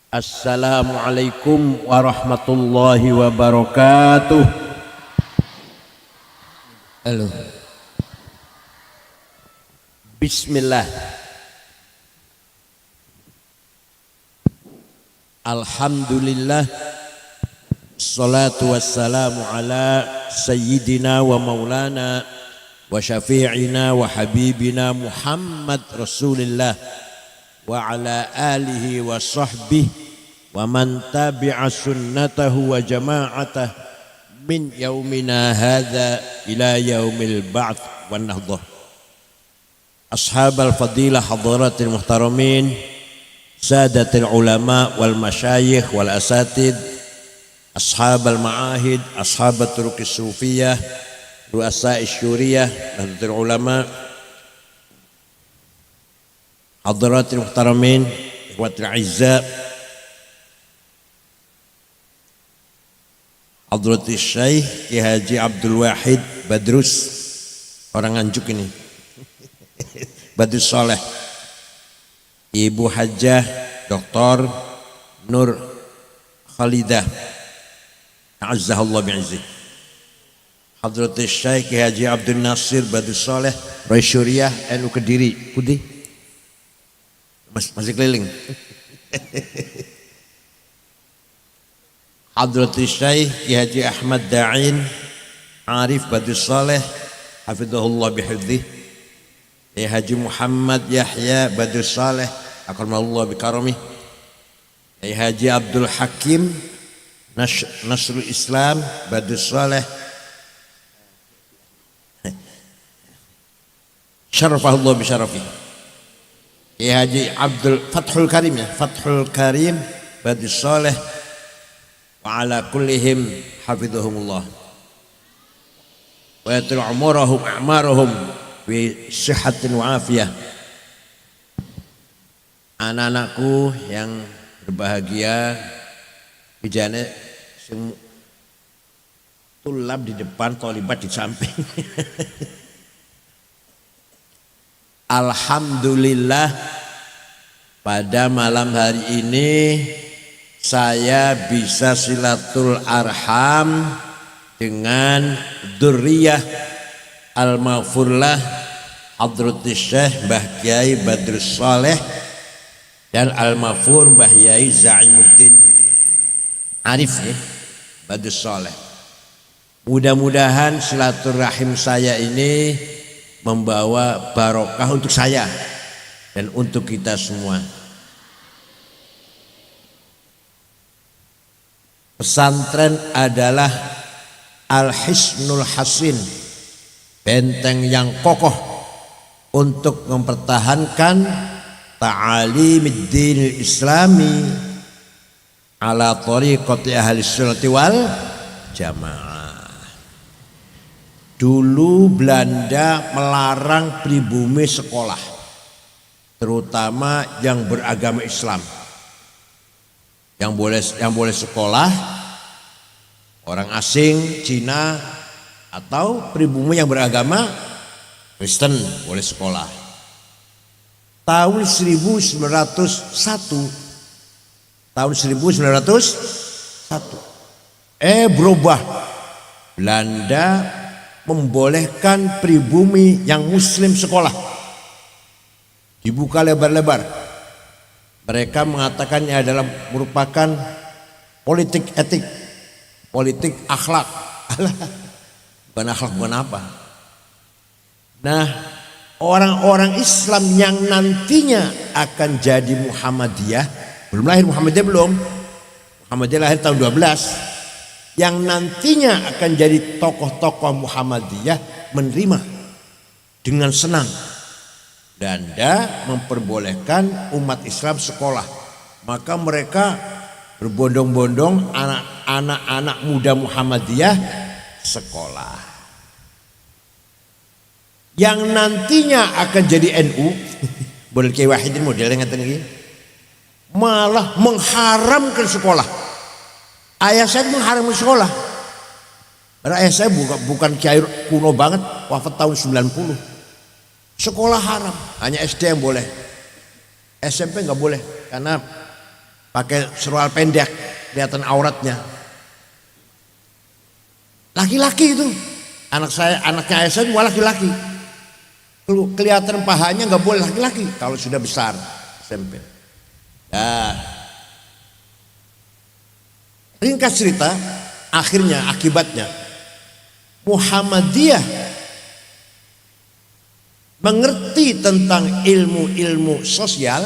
Assalamualaikum warahmatullahi wabarakatuh. Halo. Bismillah. Alhamdulillah. Salatu wassalamu ala sayyidina wa maulana wa syafi'ina wa habibina Muhammad Rasulillah wa ala alihi wa sahbihi wa man tabi'a sunnatahu wa jama'atah min yaumina hadha ila yaumil ba'th wan nahdah. Ashabal fadilah hadaratil muhtaramin, sadatil ulama wal masyayikh wal asatid, ashabal ma'ahid, ashabat turuqis sufiyah, ru'asai syuriyah, nahdlatul ulama, hadaratil muhtaramin, ikhwatul aizza, hadratus Syekh Ki Haji Abdul Wahid Badrus, orang Nganjuk ini, Badrus Saleh, Ibu Hajah Dr. Nur Khalidah A'azzahullah bi'izzih, hadratus Syekh Ki Haji Abdul Nasir Badrus Saleh Rais Syuriah NU Kediri Kudi, masih keliling. Hadratus Syekh Ki Haji Ahmad Da'in Arif Badrus Saleh hafizahullah bihifdzih, Ki Haji Muhammad Yahya Badrus Saleh akramallahu bikaramih, Ki Haji Abdul Hakim Nasrul Islam Badrus Saleh syarafahullah bisyarafih, Ki Haji Abdul Fathul Karim Fathul Karim Badrus Saleh wa ala kullihim hafidhahumullah wa yatul umurahum a'marahum bi sihhatin wa afiyah. Anak-anakku yang berbahagia, bijane sing tulab di depan, tholibat di samping. Alhamdulillah, pada malam hari ini saya bisa silatul arham dengan dzurriyyah al-maghfurlah hadratus Syekh Mbah Kiai Badrus Saleh dan al-maghfur Mbah Yai Zaimuddin Arif Badrus Saleh. Mudah-mudahan silaturahim saya ini membawa barokah untuk saya dan untuk kita semua. Pesantren adalah Al-Hisnul Hasin, benteng yang kokoh untuk mempertahankan ta'alimiddin islami ala tariqati ahli sunnati wal jamaah. Dulu Belanda melarang pribumi sekolah, terutama yang beragama Islam. Yang boleh sekolah orang asing, Cina, atau pribumi yang beragama Kristen boleh sekolah. Tahun 1901 berubah. Belanda membolehkan pribumi yang muslim sekolah, dibuka lebar-lebar. Mereka mengatakannya adalah merupakan politik etik, politik akhlak. Bukan akhlak, bukan apa. Nah, orang-orang Islam yang nantinya akan jadi Muhammadiyah, belum lahir Muhammadiyah belum. Muhammadiyah lahir tahun 12. Yang nantinya akan jadi tokoh-tokoh Muhammadiyah menerima dengan senang. Belanda memperbolehkan umat Islam sekolah, maka mereka berbondong-bondong anak-anak muda Muhammadiyah sekolah. Yang nantinya akan jadi NU, boleh Kiai Wahidin modelnya ngeten iki, malah mengharamkan sekolah. Ayah saya mengharamkan sekolah. Karena ayah saya bukan kiai kuno banget, wafat tahun 90. Sekolah haram, hanya SD yang boleh. SMP nggak boleh karena pakai serual pendek, kelihatan auratnya. Laki-laki itu, anaknya Aisyah semua laki-laki. Kelihatan pahanya nggak boleh laki-laki kalau sudah besar SMP. Nah, ringkas cerita, akhirnya akibatnya Muhammadiyah mengerti tentang ilmu-ilmu sosial,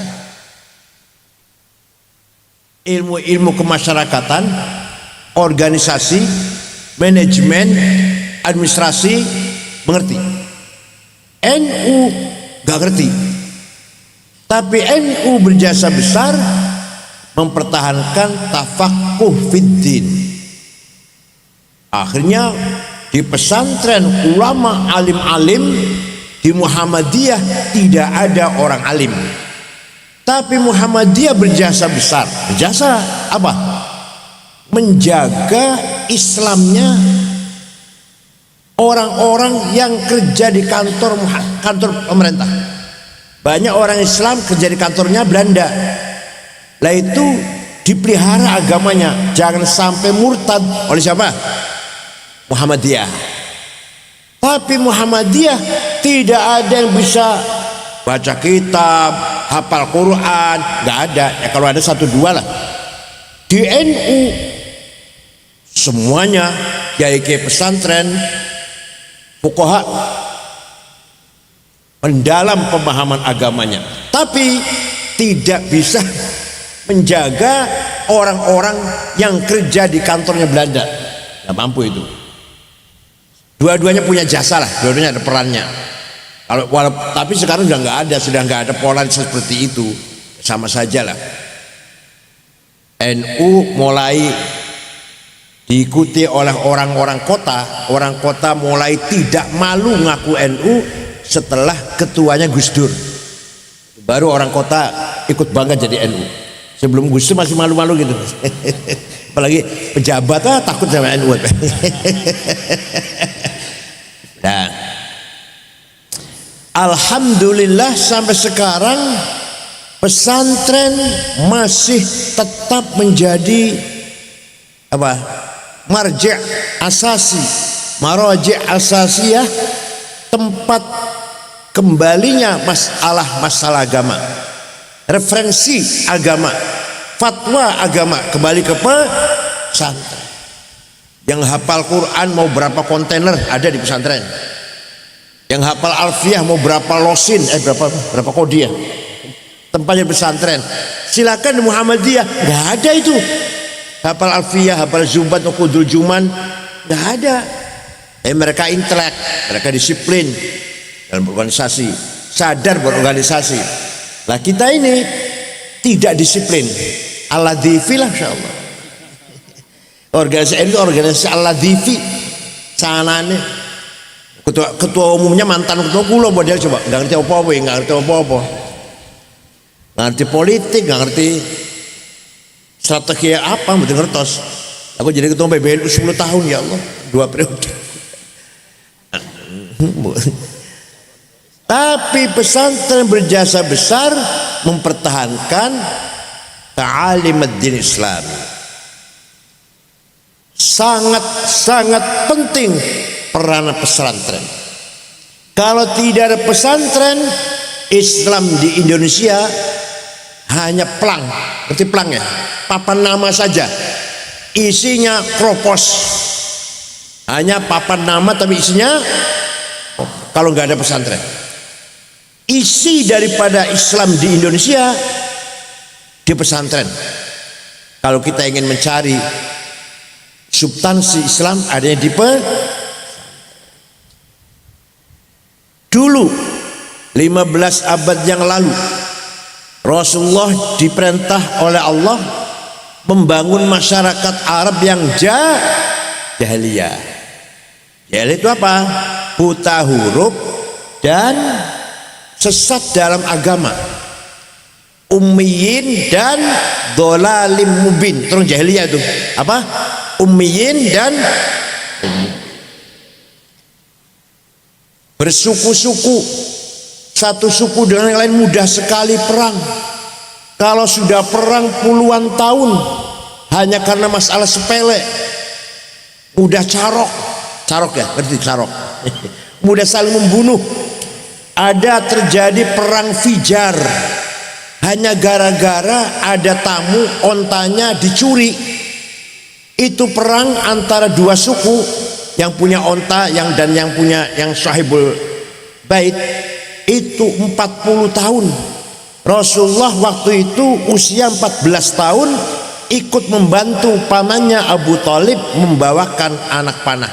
ilmu-ilmu kemasyarakatan, organisasi, manajemen, administrasi, mengerti. NU gak ngerti, tapi NU berjasa besar mempertahankan tafakuh fiddin. Akhirnya di pesantren ulama alim-alim, di Muhammadiyah tidak ada orang alim, tapi Muhammadiyah berjasa besar. Berjasa apa? Menjaga Islamnya orang-orang yang kerja di kantor pemerintah. Banyak orang Islam kerja di kantornya Belanda. Lah itu dipelihara agamanya, jangan sampai murtad. Oleh siapa? Muhammadiyah. Tapi Muhammadiyah tidak ada yang bisa baca kitab, hafal Quran, nggak ada. Ya kalau ada satu dua lah. Di NU semuanya kiai pesantren, fuqaha, mendalam pemahaman agamanya, tapi tidak bisa menjaga orang-orang yang kerja di kantornya Belanda. Nggak mampu itu. Dua-duanya punya jasa lah, dua-duanya ada perannya. Tapi sekarang sudah nggak ada pola seperti itu, sama saja lah. NU mulai diikuti oleh orang kota mulai tidak malu ngaku NU setelah ketuanya Gus Dur. Baru orang kota ikut bangga jadi NU. Sebelum Gus Dur masih malu-malu gitu. Apalagi pejabat takut sama NU. Nah, alhamdulillah sampai sekarang pesantren masih tetap menjadi apa? Marji' asasi, maraji' asasiyah, tempat kembalinya masalah agama, referensi agama, fatwa agama kembali ke pesantren. Yang hafal Quran mau berapa kontainer ada di pesantren. Yang hafal alfiyah mau berapa losin, berapa kodiah, tempatnya pesantren. Silakan di Muhammadiyah nggak ada itu. Hafal alfiyah, hafal zubat, ukudul juman nggak ada. Mereka intelek, mereka disiplin dalam berorganisasi, sadar berorganisasi. Lah kita ini tidak disiplin. Al-Ladhifi lah insyaallah. Organisasi itu organisasi Al-Ladhifi. Sanane ketua umumnya mantan ketua kula model coba nggak ngerti apa-apa, nggak ngerti politik, nggak ngerti strategi apa, mesti ngertos. Aku jadi ketua PBNU 10 tahun ya Allah, 2 periode. Tapi pesantren berjasa besar mempertahankan ta'alim ad-din Islam. Sangat penting peran pesantren. Kalau tidak ada pesantren, Islam di Indonesia hanya plang, berarti plang ya, papan nama saja, isinya kropos, hanya papan nama tapi isinya kalau nggak ada pesantren. Isi daripada Islam di Indonesia di pesantren. Kalau kita ingin mencari substansi Islam adanya di dulu 15 abad yang lalu Rasulullah diperintah oleh Allah membangun masyarakat Arab yang jahiliyah. Jahiliyah itu apa? Buta huruf dan sesat dalam agama, ummiyin dan dhalalim mubin. Terus jahiliyah itu apa? Ummiyin dan bersuku-suku, satu suku dengan yang lain mudah sekali perang. Kalau sudah perang puluhan tahun hanya karena masalah sepele, mudah carok ya, ngerti carok? Mudah saling membunuh. Ada terjadi perang Fijar hanya gara-gara ada tamu ontanya dicuri. Itu perang antara dua suku, yang punya onta dan yang punya yang sahibul bait. Itu 40 tahun. Rasulullah waktu itu usia 14 tahun ikut membantu pamannya Abu Thalib membawakan anak panah.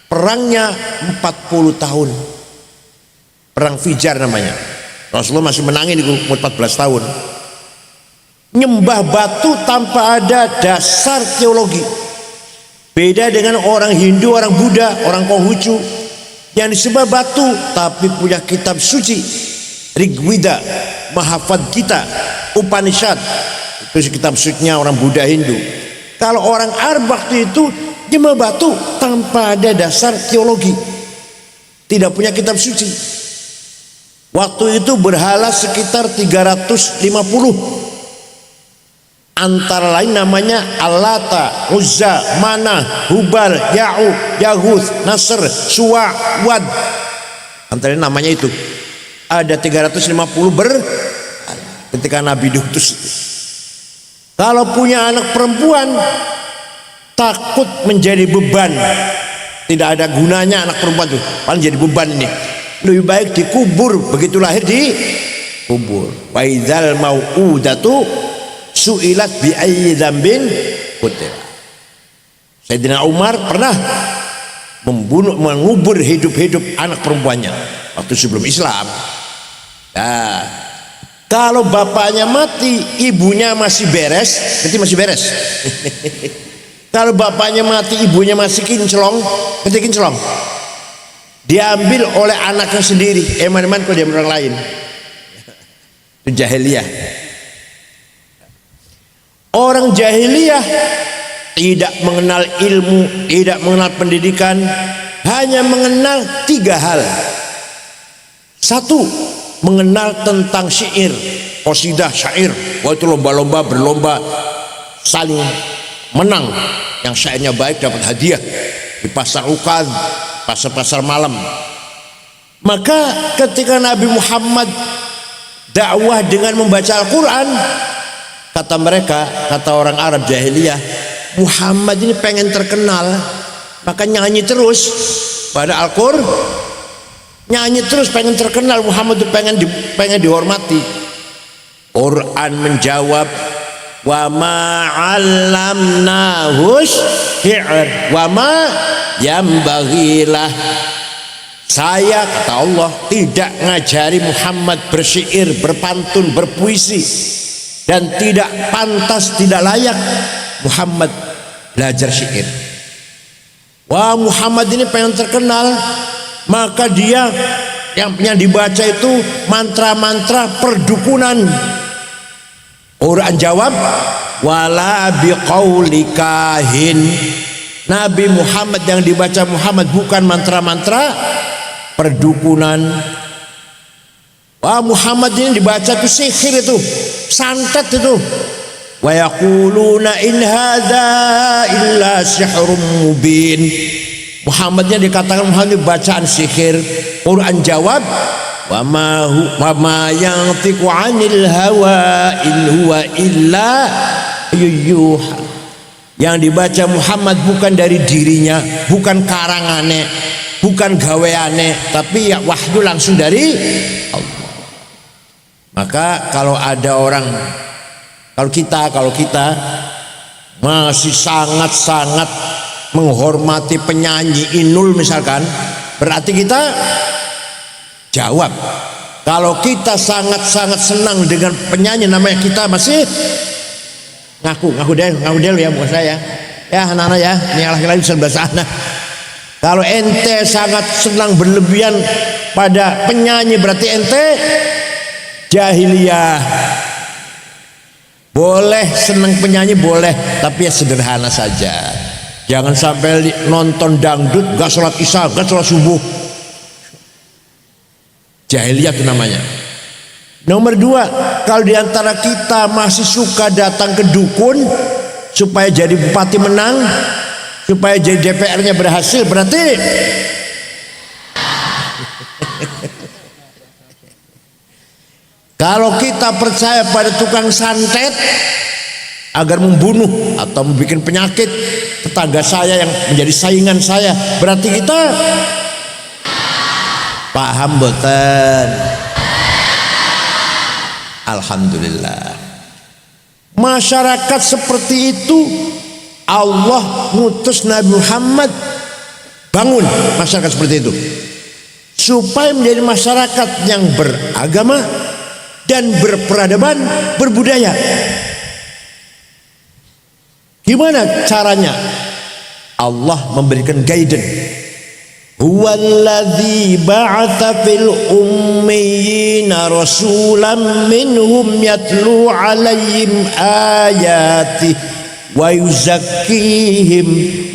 Perangnya 40 tahun. Perang Fijar namanya. Rasulullah masih menangin di umur 14 tahun. Nyembah batu tanpa ada dasar teologi. Beda dengan orang Hindu, orang Buddha, orang Konghucu yang disembah batu tapi punya kitab suci, Rigveda, Mahafad Gita, Upanishad. Itu kitab sucinya orang Buddha, Hindu. Kalau orang Arab waktu itu nyembah batu tanpa ada dasar teologi, tidak punya kitab suci. Waktu itu berhala sekitar 350, antara lain namanya Allata, Uzza, Manah, Hubal, Ya'u, Yahuth, Nasr, Suwa, Wad. Antara lain namanya itu. Ada 350 ketika Nabi diutus. Kalau punya anak perempuan takut menjadi beban, tidak ada gunanya anak perempuan tuh, paling jadi beban ini. Lebih baik dikubur, begitu lahir dikubur. Wa idzal mau'udatu su'ilat bi ayyi dzambin qutil. Sayyidina Umar pernah mengubur hidup-hidup anak perempuannya waktu sebelum Islam. Nah, kalau bapaknya mati, ibunya masih beres, berarti masih beres. Kalau bapaknya mati, ibunya masih kinclong, berarti kinclong. Diambil oleh anaknya sendiri. Eman-eman kalau diambil orang lain. Itu jahiliyah. Orang jahiliyah tidak mengenal ilmu, tidak mengenal pendidikan, hanya mengenal 3 hal. 1, mengenal tentang syair, qasidah, syair. Wah, itu lomba-lomba, berlomba saling menang. Yang syairnya baik dapat hadiah di pasar Ukad, pasar-pasar malam. Maka ketika Nabi Muhammad dakwah dengan membaca Al-Quran, kata mereka, kata orang Arab jahiliyah, Muhammad ini pengen terkenal, maka nyanyi terus pada Al-Quran, nyanyi terus pengen terkenal. Muhammad itu pengen dihormati. Quran menjawab, wa ma 'allamnahu syi'r wa ma yambaghilah. Saya, kata Allah, tidak ngajari Muhammad bersyair, berpantun, berpuisi, dan tidak pantas, tidak layak Muhammad belajar syair. Wah, Muhammad ini pengen terkenal, maka dia yang dibaca itu mantra-mantra perdukunan. Quran jawab, wala biqauli kahin. Nabi Muhammad yang dibaca Muhammad bukan mantra-mantra perdukunan. Wah, Muhammad ini dibaca itu sihir, itu santet itu. Wa yaquluna in hadza illa sihrun mubin. Muhammadnya dikatakan Muhammad bacaan sihir. Quran jawab, wa ma yantiqu 'anil hawa in huwa illa yuha. Yang dibaca Muhammad bukan dari dirinya, bukan karangannya, bukan gaweane, tapi ya wahyu langsung dari Allah. Maka kalau ada orang, kalau kita masih sangat-sangat menghormati penyanyi Inul misalkan, berarti kita jawab. Kalau kita sangat-sangat senang dengan penyanyi namanya, kita masih ngaku del ya, bukan saya ya, anak-anak ya, ini laki-laki sebelah sana. Kalau ente sangat senang berlebihan pada penyanyi, berarti ente jahiliyah. Boleh senang penyanyi, boleh, tapi ya sederhana saja. Jangan sampai nonton dangdut gak sholat isya, gak sholat subuh. Jahiliyah itu namanya. Nomor dua, kalau diantara kita masih suka datang ke dukun supaya jadi bupati menang, supaya jadi DPR-nya berhasil, berarti kalau kita percaya pada tukang santet agar membunuh atau membuat penyakit tetangga saya yang menjadi saingan saya, berarti kita paham boten? Alhamdulillah. Masyarakat seperti itu Allah ngutus Nabi Muhammad bangun masyarakat seperti itu supaya menjadi masyarakat yang beragama dan berperadaban, berbudaya. Gimana caranya? Allah memberikan guidance. Huwallazi ba'atha fil ummiyina rasulan minhum yatlu 'alaihim ayati wa yuzakkihim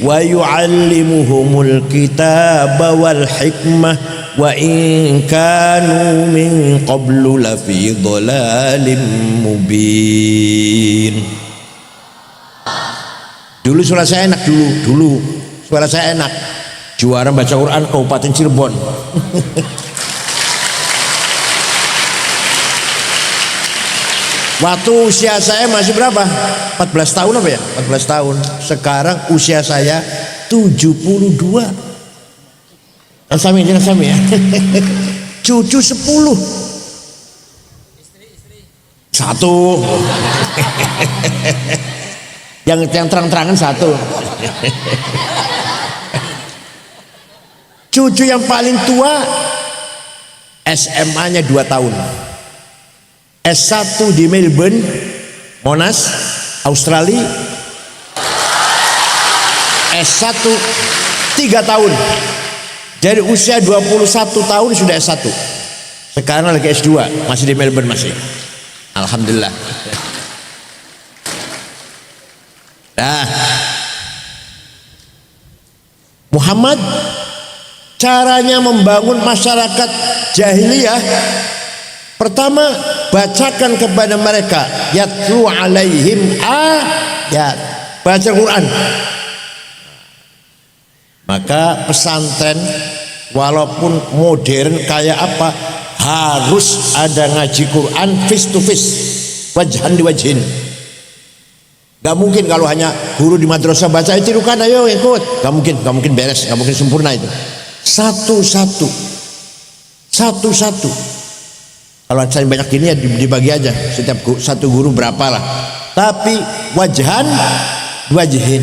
wa yu'allimuhumul kitaba wal hikmah wa in kanu min qablu lafi dhalalin mubin. Dulu suara saya enak, dulu suara saya enak, juara baca Quran Kabupaten Cirebon. Waktu usia saya masih berapa? 14 tahun apa ya? 14 tahun. Sekarang usia saya 72. Kan sami ya. Cucu 10. Satu. yang terang-terangan satu. Cucu yang paling tua SMA-nya 2 tahun. S1 di Melbourne, Monash, Australia. S1 3 tahun. Dari usia 21 tahun sudah S1. Sekarang lagi S2, masih di Melbourne masih. Alhamdulillah. Nah, Muhammad caranya membangun masyarakat jahiliyah, pertama bacakan kepada mereka yatlu alaihim ayat, baca Quran. Maka pesantren walaupun modern kayak apa harus ada ngaji Quran face to face, wajhan di wajhin. Gak mungkin kalau hanya guru di madrasah baca tirukan ayo ikut, gak mungkin beres, gak mungkin sempurna itu. Satu-satu. Kalau saya banyak gini ya dibagi aja, setiap satu guru berapa lah. Tapi wajhan wajhin,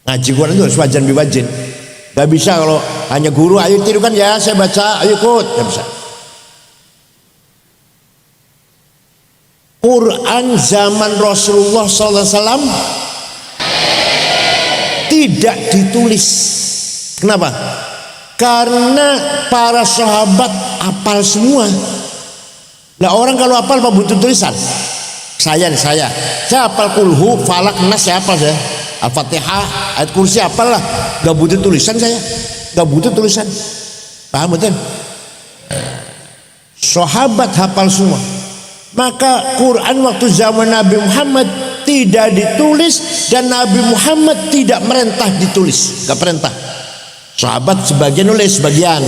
ngaji Quran itu harus wajhan biwajhin. Gak bisa kalau hanya guru ayo tirukan ya saya baca ayo ikut, gak bisa. Quran zaman Rasulullah SAW tidak ditulis. Kenapa? Karena para sahabat hafal semua. Nah orang kalau hafal apa butuh tulisan? Saya hafal kulhu, falak, nas saya hafal saya. Al-Fatihah, ayat kursi hafal lah. Gak butuh tulisan saya. Gak butuh tulisan. Paham betul? Sahabat hafal semua. Maka Quran waktu zaman Nabi Muhammad tidak ditulis dan Nabi Muhammad tidak merintah ditulis, gak perintah. Sahabat sebagian nulis, sebagian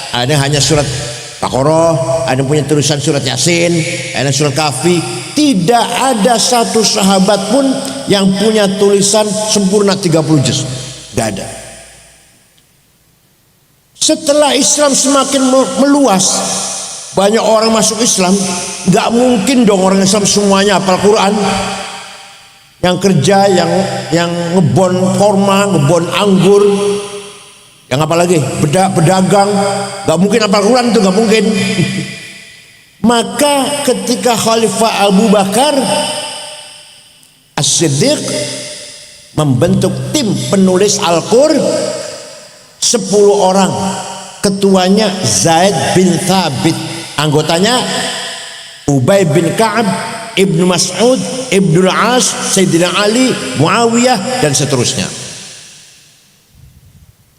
ada hanya surat Baqarah, ada yang punya tulisan surat Yasin, ada surat Kahfi. Tidak ada satu sahabat pun yang punya tulisan sempurna 30 juz, gak ada. Setelah Islam semakin meluas, banyak orang masuk Islam, nggak mungkin dong orang Islam semuanya hafal Quran. Yang kerja, yang ngebon korma, ngebon anggur, yang apa lagi, pedagang, nggak mungkin hafal Quran itu, nggak mungkin. Maka ketika Khalifah Abu Bakar As-Siddiq membentuk tim penulis Al-Qur'an 10 orang, ketuanya Zaid bin Thabit, anggotanya Ubay bin Ka'ab, Ibnu Mas'ud, Ibnu As, Sayyidina Ali, Muawiyah dan seterusnya.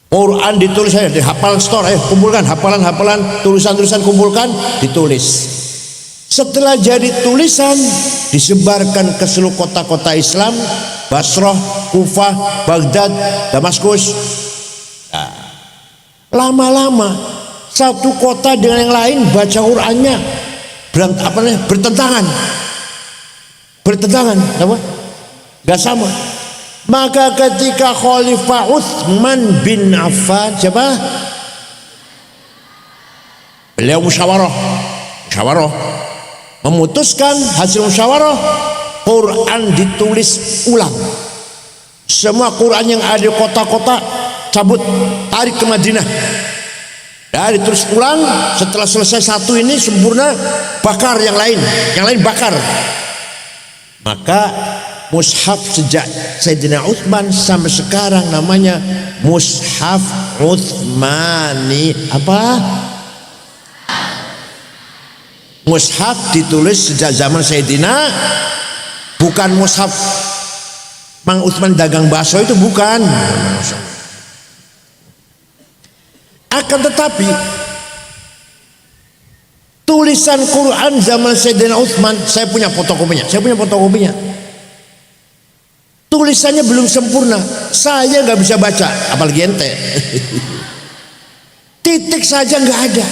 Quran ditulis saja di hafalan store, kumpulkan hafalan tulisan-tulisan kumpulkan, ditulis. Setelah jadi tulisan disebarkan ke seluruh kota-kota Islam, Basrah, Kufah, Baghdad, Damaskus. Nah, lama-lama satu kota dengan yang lain baca Qurannya bertentangan, apa? Gak sama. Maka ketika Khalifah Utsman bin Affan, siapa? Beliau musyawarah, memutuskan hasil musyawarah, Quran ditulis ulang. Semua Quran yang ada di kota-kota cabut, tarik ke Madinah. Dan ditulis ulang. Setelah selesai satu ini sempurna, bakar yang lain bakar. Maka mushaf sejak Sayyidina Utsman sampai sekarang namanya Mushaf Utsmani. Apa? Mushaf ditulis sejak zaman Sayyidina, bukan mushaf Mang Utsman dagang bakso, itu bukan. Akan tetapi tulisan Quran zaman Sayyidina Utsman, saya punya fotokopinya. Tulisannya belum sempurna, saya nggak bisa baca, apalagi ente. Titik saja nggak ada.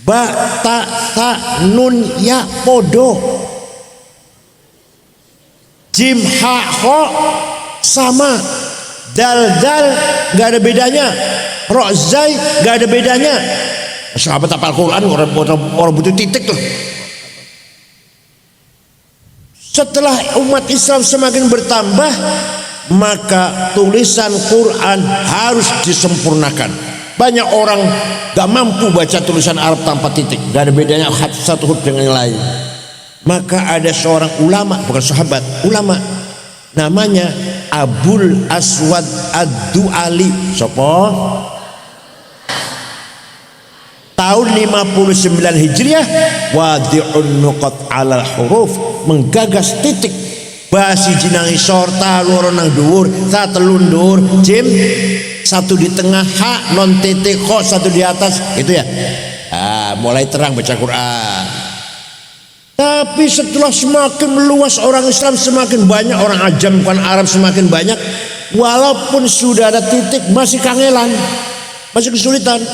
Ba, ta, ta, nun, ya, podo. Jim, ha, ho, sama. Dal, dal, nggak ada bedanya. Ro, zai, nggak ada bedanya. Sahabat hafal Quran orang butuh titik tuh. Setelah umat Islam semakin bertambah, maka tulisan Quran harus disempurnakan. Banyak orang gak mampu baca tulisan Arab tanpa titik, gak ada bedanya satu huruf dengan yang lain. Maka ada seorang ulama, bukan sahabat, ulama, namanya Abul Aswad Ad-Du'ali. Sopo? Tahun 59 Hijriah, wadi'un nuqat alal huruf, menggagas titik. Basi jinang isor, ta loro nang dhuwur, ta telun dhuwur, jim satu di tengah, ha non titik, kho satu di atas, itu ya. Mulai terang baca Quran. Tapi setelah semakin meluas orang Islam, semakin banyak orang ajam bukan Arab, semakin banyak, walaupun sudah ada titik masih kangelan, masih kesulitan.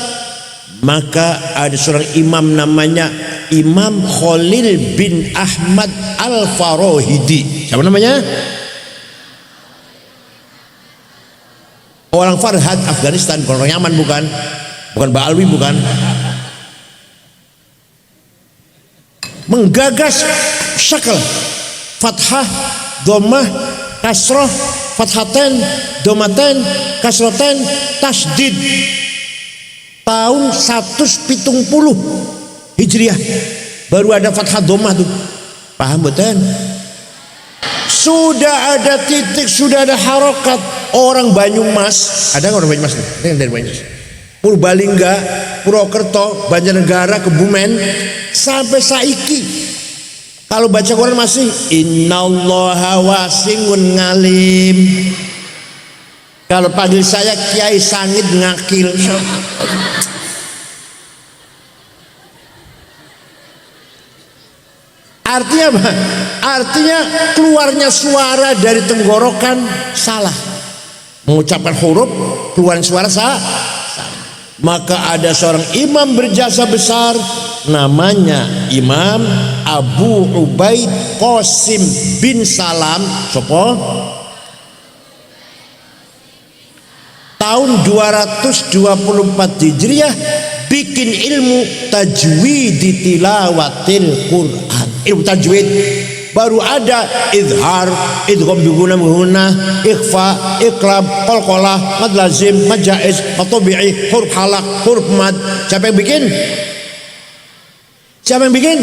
Maka ada seorang imam namanya Imam Khalil bin Ahmad Al-Farahidi. Siapa namanya? Orang Farhad, Afghanistan, bukan orang Yaman, bukan Baalwi, bukan. Menggagas syakal, fathah, dhammah, kasrah, fathaten, dhammaten, kasraten, tasdid. Tahun 170 Hijriah baru ada fathah dhammah tuh. Paham betul? Sudah ada titik, sudah ada harokat. Orang Banyumas, ada nggak orang Banyumas? Ada yang dari Banyumas? Purbalingga, Purwokerto, Banjarnegara, Kebumen, sampai saiki. Kalau baca Quran masih innallaha wasi'un ngalim. Kalau panggil saya Kiai Sangit ngakil. Artinya apa? Artinya keluarnya suara dari tenggorokan salah. Mengucapkan huruf, keluar suara salah. Maka ada seorang imam berjasa besar, namanya Imam Abu Ubaid Qasim bin Salam. Sopo? Tahun 224 Hijriah bikin ilmu tajwid di tilawatil Quran. Ilmu tajwid baru ada idhar, idgham bi gunah, ikhfa, iqlab, qalqalah, mad lazim, mad jaiz, mad tabi'i, huruf halaq, huruf mad. Siapa yang bikin? Siapa yang bikin?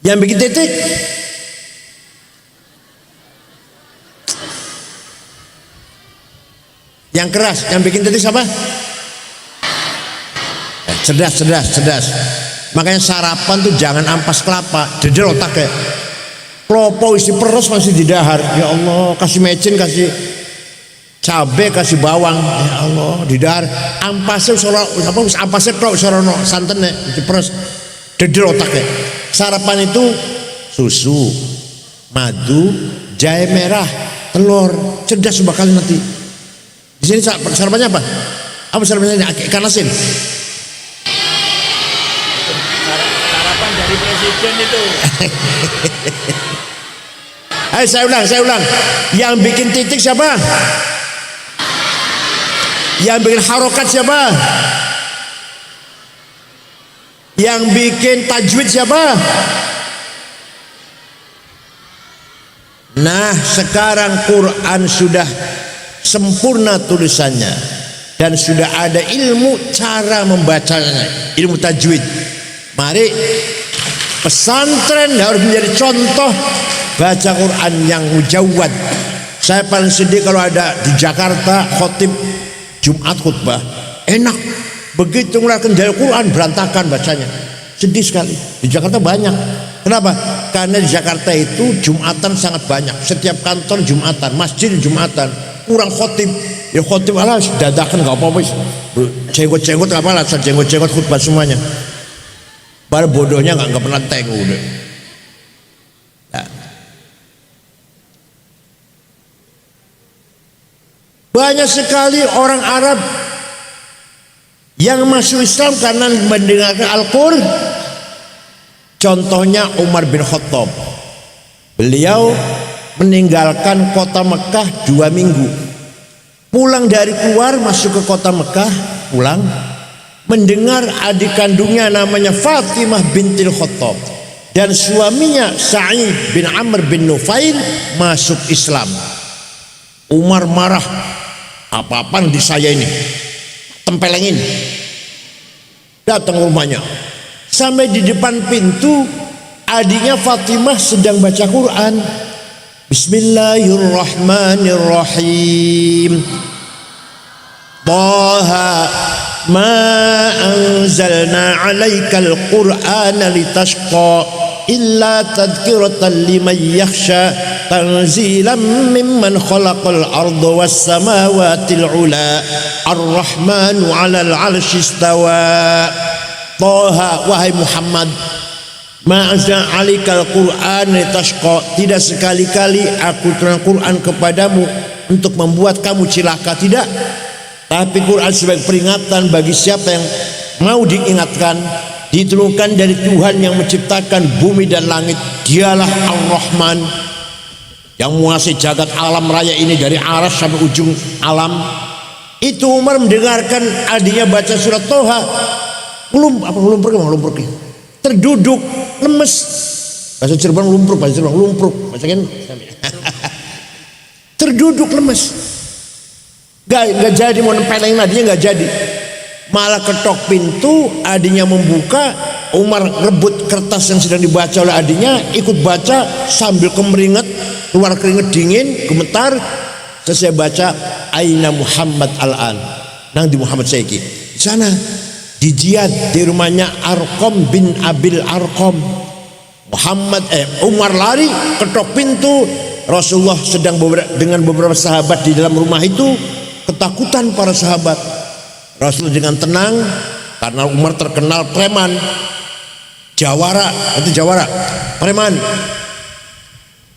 Yang bikin titik? Yang keras, yang bikin titik siapa? Cerdas. Makanya sarapan tuh jangan ampas kelapa, dedel otak ya. Klopo isi peres masih di dahar. Ya Allah, kasih mecin, kasih cabe, kasih bawang. Ya Allah, di dahar. Ampasnya ampasnya tok sorono santene di peres. Deder otaknya. Sarapan itu susu, madu, jahe merah, telur. Cerdas bakal nanti. Di sini sarapannya apa? Apa sarapannya? Ikan asin. Sarapan dari presiden itu. Ayo saya ulang. Yang bikin titik siapa? Yang bikin harokat siapa? Yang bikin tajwid siapa? Nah, sekarang Quran sudah sempurna tulisannya dan sudah ada ilmu cara membacanya, ilmu tajwid. Mari pesantren harus menjadi contoh baca Quran yang mujawwad. Saya paling sedih kalau ada di Jakarta khotib Jumat khutbah enak, begitu ngeluarkan dalil Quran berantakan bacanya. Sedih sekali. Di Jakarta banyak. Kenapa? Karena di Jakarta itu Jumatan sangat banyak. Setiap kantor Jumatan, masjid Jumatan. Kurang khotib. Ya khotib alah dadakan enggak apa-apa. Jenggot-jenggot enggak apa-apa, jenggot-jenggot khutbah semuanya. Baru bodohnya enggak pernah tengok udah. Nah. Banyak sekali orang Arab yang masuk Islam karena mendengarkan Al-Qur'an. Contohnya Umar bin Khattab. Beliau meninggalkan kota Mekah 2 minggu. Pulang dari keluar masuk ke kota Mekah, pulang mendengar adik kandungnya namanya Fatimah bintil Khattab dan suaminya Sa'id bin Amr bin Nufail masuk Islam. Umar marah, apa-apaan di saya ini, tempelengin. Datang rumahnya, sampai di depan pintu adiknya Fatimah sedang baca Quran. Bismillahirrahmanirrahim. Taha ma anzalna 'alaikal Qur'ana litashqa illa tadhkiratan liman yakhsha tanzilan mimman khalaqal arda was samawatil ula ar-rahmanu 'alal 'arsy istawa. Taha, wahai Muhammad, ma'azza alikal Qur'an litashqa, tidak sekali-kali aku turunkan Quran kepadamu untuk membuat kamu cilaka, tidak. Tapi Quran sebagai peringatan bagi siapa yang mau diingatkan. Diturunkan dari Tuhan yang menciptakan bumi dan langit. Dialah Ar-Rahman yang menguasai jagat alam raya ini dari aras sampai ujung alam. Itu Umar mendengarkan adiknya baca surat Toha, lumpur, terduduk, lemes. Bahasa Cirebon lumpruk, bacakan terduduk lemes. Gak jadi mau nempelin adiknya, gak jadi. Malah ketok pintu, adiknya membuka. Umar rebut kertas yang sedang dibaca oleh adiknya, ikut baca sambil kemeringat, keluar keringet dingin, gemetar. Selesai baca, Aina Muhammad al-an, nang di Muhammad Saiki di sana di jihad di rumahnya Arqam bin Abil Arqam. Umar lari, ketok pintu. Rasulullah sedang dengan beberapa sahabat di dalam rumah itu. Ketakutan para sahabat. Rasul dengan tenang, karena Umar terkenal preman, jawara, preman.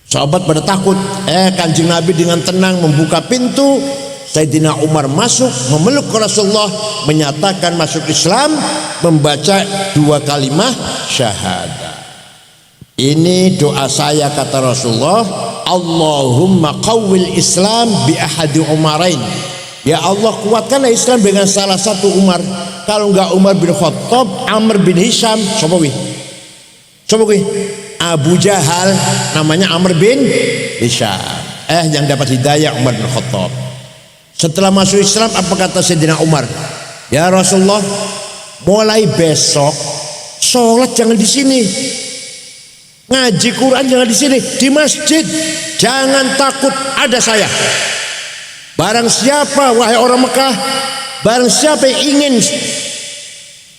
Sahabat pada takut. Kanjeng Nabi dengan tenang membuka pintu. Sayyidina Umar masuk, memeluk Rasulullah, menyatakan masuk Islam, membaca 2 kalimat syahadah. Ini doa saya, kata Rasulullah, Allahumma qawwil Islam bi ahadi Umarain. Ya Allah, kuatkanlah Islam dengan salah satu Umar. Kalau enggak Umar bin Khattab, Amr bin Hisham, sapa kuwi? Abu Jahal, namanya Amr bin Hisham. Yang dapat hidayah Umar bin Khattab. Setelah masuk Islam, apa kata Sayyidina Umar? Ya Rasulullah, mulai besok sholat jangan di sini, ngaji Quran jangan di sini, di masjid. Jangan takut, ada saya. Barang siapa, wahai orang Mekah, barang siapa yang ingin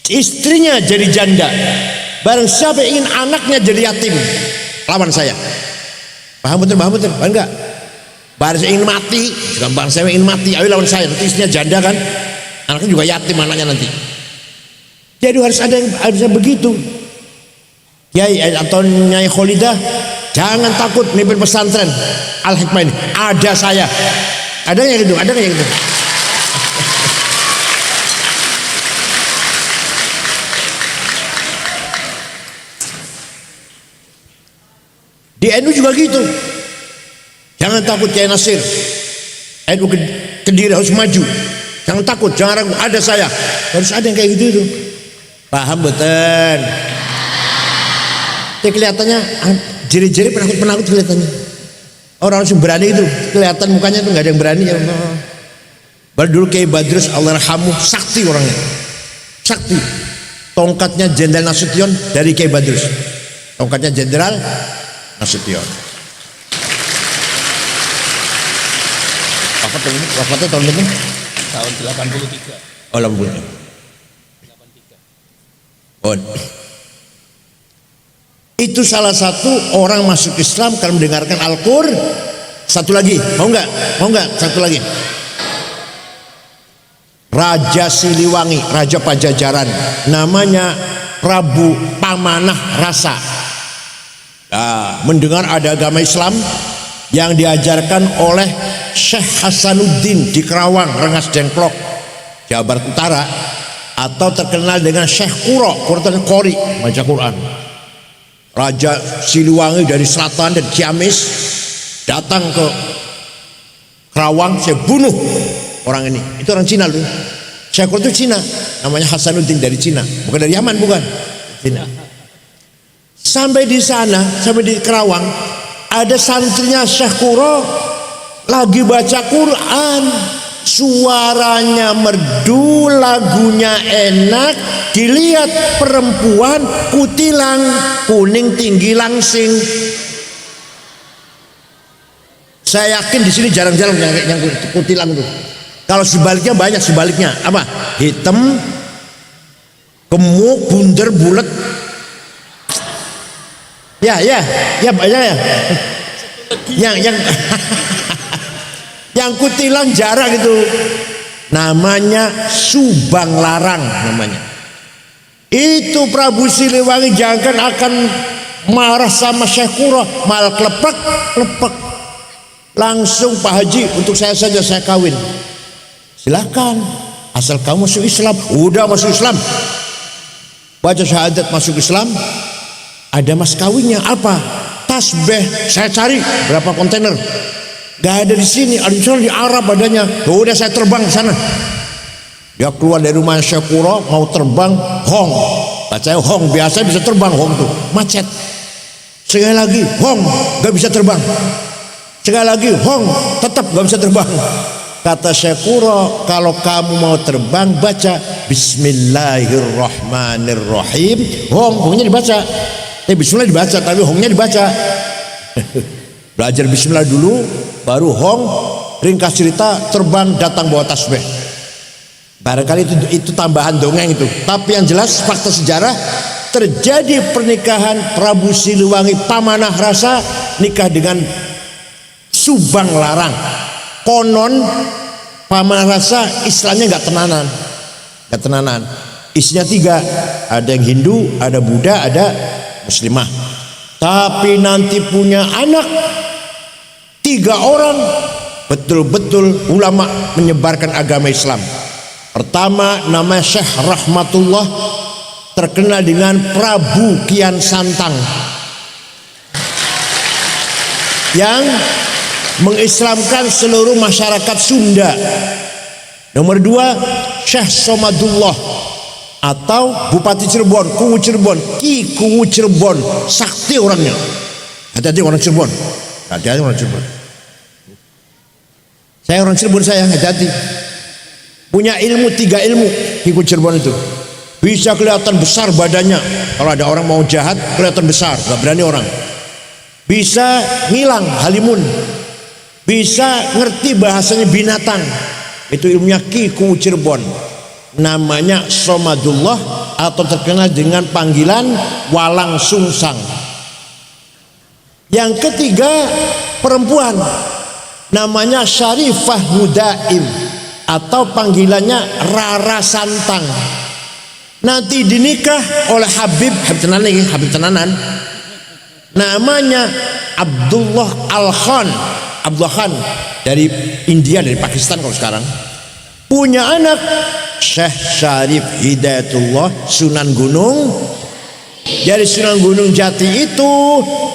istrinya jadi janda, barang siapa yang ingin anaknya jadi yatim, lawan saya. Paham betul, paham enggak? Bangsa ingin mati, juga bangsa ingin mati, ayo lawan saya, nanti istrinya janda kan, anaknya juga yatim anaknya nanti. Jadi harus ada yang harusnya begitu. Kiai atau Nyai Kholidah, jangan takut mimpin pesantren Al-Hikmah ini, ada saya. Ada yang gitu, ada yang gitu. Di NU juga gitu. Jangan takut Kiai Nasir. NU Kediri harus maju. Jangan takut, jangan ragu, ada saya. Harus ada yang kayak gitu itu. Paham betul? Tapi kelihatannya jeri-jeri penakut kelihatannya. Orang yang berani itu kelihatan mukanya tuh nggak ada yang berani ya Allah. Baru dulu Kiai Badrus Allahyarhamu sakti orangnya. Sakti. Tongkatnya Jenderal Nasution dari Kiai Badrus. Tongkatnya Jenderal Nasution. Wafatnya tahun berapa? Tahun 83. Oh, 83. Oh. Itu salah satu orang masuk Islam kalau mendengarkan Al-Qur'an. Satu lagi, mau nggak? Mau nggak? Satu lagi. Raja Siliwangi, Raja Pajajaran, namanya Prabu Pamanah Rasa. Nah, mendengar ada agama Islam yang diajarkan oleh Syekh Hasanuddin di Kerawang, Rengas Dengklok, Jawa Barat Utara, atau terkenal dengan Syekh Kuro, Qori, baca Quran. Raja Siliwangi dari selatan dan Ciamis datang ke Kerawang, saya bunuh orang ini. Itu orang Cina loh. Syekh Kuro itu Cina, namanya Hasanuddin dari Cina, bukan dari Yaman, bukan Cina. Sampai di sana, sampai di Kerawang, ada santrinya Syekh Kuro lagi baca Quran, suaranya merdu, lagunya enak, dilihat perempuan kutilang, kuning tinggi langsing. Saya yakin di sini jarang-jarang yang kutilang itu. Kalau sebaliknya banyak, sebaliknya apa? Hitam, gemuk, bunder, bulat. Ya banyak ya. Yang yang kutilang jarang itu. Namanya Subang Larang namanya. Itu Prabu Siliwangi jangan akan marah sama Syekh Kuro, malah klepek. Langsung Pak Haji, untuk saya saja saya kawin. Silakan, asal kamu masuk Islam. Udah masuk Islam, baca syahadat masuk Islam. Ada mas kawinnya apa? Tasbih. Saya cari berapa kontainer. Gak ada di sini. Ada di Arab adanya. Udah saya terbang ke sana. Dia keluar dari rumah Syekh Kuro mau terbang, hong. Bacanya hong, biasa bisa terbang hong tuh. Macet. Sekali lagi hong, gak bisa terbang. Sekali lagi hong, tetap gak bisa terbang. Kata Syekh Kuro, kalau kamu mau terbang baca Bismillahirrahmanirrahim. Hong, hongnya dibaca. Bismillah dibaca, tapi hongnya dibaca. Belajar Bismillah dulu, baru hong. Ringkas cerita, terbang datang bawa tasbih. Barangkali itu tambahan dongeng itu. Tapi yang jelas fakta sejarah, terjadi pernikahan Prabu Siliwangi Pamanah Rasa nikah dengan Subang Larang. Konon Pamanah Rasa Islamnya nggak tenanan. Isinya 3, ada yang Hindu, ada Buddha, ada Muslimah. Tapi nanti punya anak 3 orang betul-betul ulama menyebarkan agama Islam. Pertama namanya Syekh Rahmatullah, terkenal dengan Prabu Kian Santang, yang mengislamkan seluruh masyarakat Sunda. Nomor 2 Syekh Somadullah atau Bupati Cirebon, Kungu Cirebon, Ki Kungu Cirebon, sakti orangnya. Hati-hati orang Cirebon, hati-hati orang Cirebon. Saya orang Cirebon, saya hati-hati. Punya ilmu 3 ilmu Ki Kungu Cirebon itu. Bisa kelihatan besar badannya, kalau ada orang mau jahat kelihatan besar, gak berani orang. Bisa ngilang halimun, bisa ngerti bahasanya binatang. Itu ilmunya Ki Kungu Cirebon. Namanya Somadullah atau terkenal dengan panggilan Walang Sungsang. Yang ketiga perempuan, namanya Syarifah Mudaim atau panggilannya Rara Santang. Nanti dinikah oleh Habib tenanan, namanya Abdullah Al-Khan, Abdullah Khan dari India, dari Pakistan kalau sekarang. Punya anak Syekh Syarif Hidayatullah Sunan Gunung. Dari Sunan Gunung Jati itu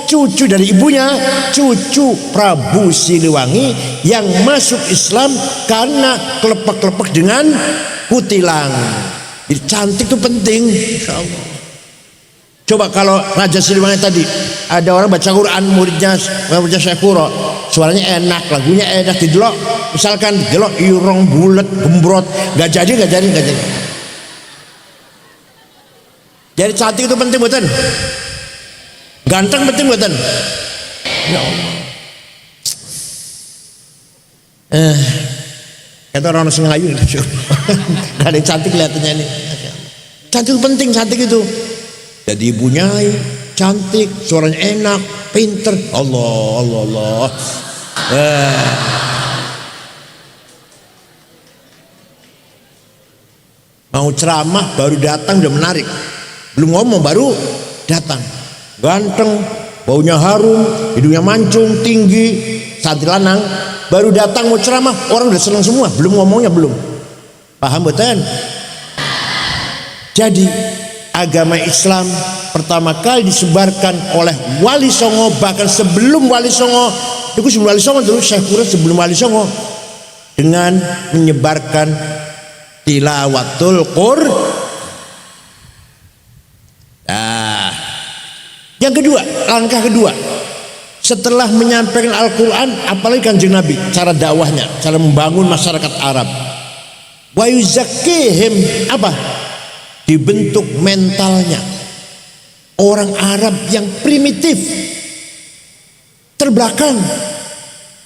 cucu dari ibunya, cucu Prabu Siliwangi yang masuk Islam karena kelepek-kelepek dengan kutilang. Jadi cantik itu penting, insya Allah. Coba kalau Raja Siliwangi tadi, ada orang baca Quran, muridnya Syekh Kuro, suaranya enak, lagunya enak, didelok, misalkan didelok irong bulat gembrot, gak jadi. Jadi cantik itu penting buatan, ganteng penting buatan. Ya Allah. Kata orang Singayu, gak ada yang cantik kelihatannya ini. Cantik itu penting, cantik itu. Jadi ibunya cantik, suaranya enak, pinter. Allah. Mau ceramah baru datang udah menarik. Belum ngomong baru datang. Ganteng, baunya harum, hidungnya mancung, tinggi, santri lanang. Baru datang mau ceramah, orang udah senang semua. Belum ngomongnya belum. Paham betul? Jadi agama Islam pertama kali disebarkan oleh Wali Songo, bahkan sebelum Wali Songo, itu sebelum Wali Songo dulu, Syekh Kuro sebelum Wali Songo, dengan menyebarkan tilawatul Qur'an. Nah, yang kedua, langkah kedua, setelah menyampaikan Al-Quran, apalagi Kanjeng Nabi, cara dakwahnya, cara membangun masyarakat Arab. Wa yuzakkihim, apa? Dibentuk mentalnya orang Arab yang primitif, terbelakang,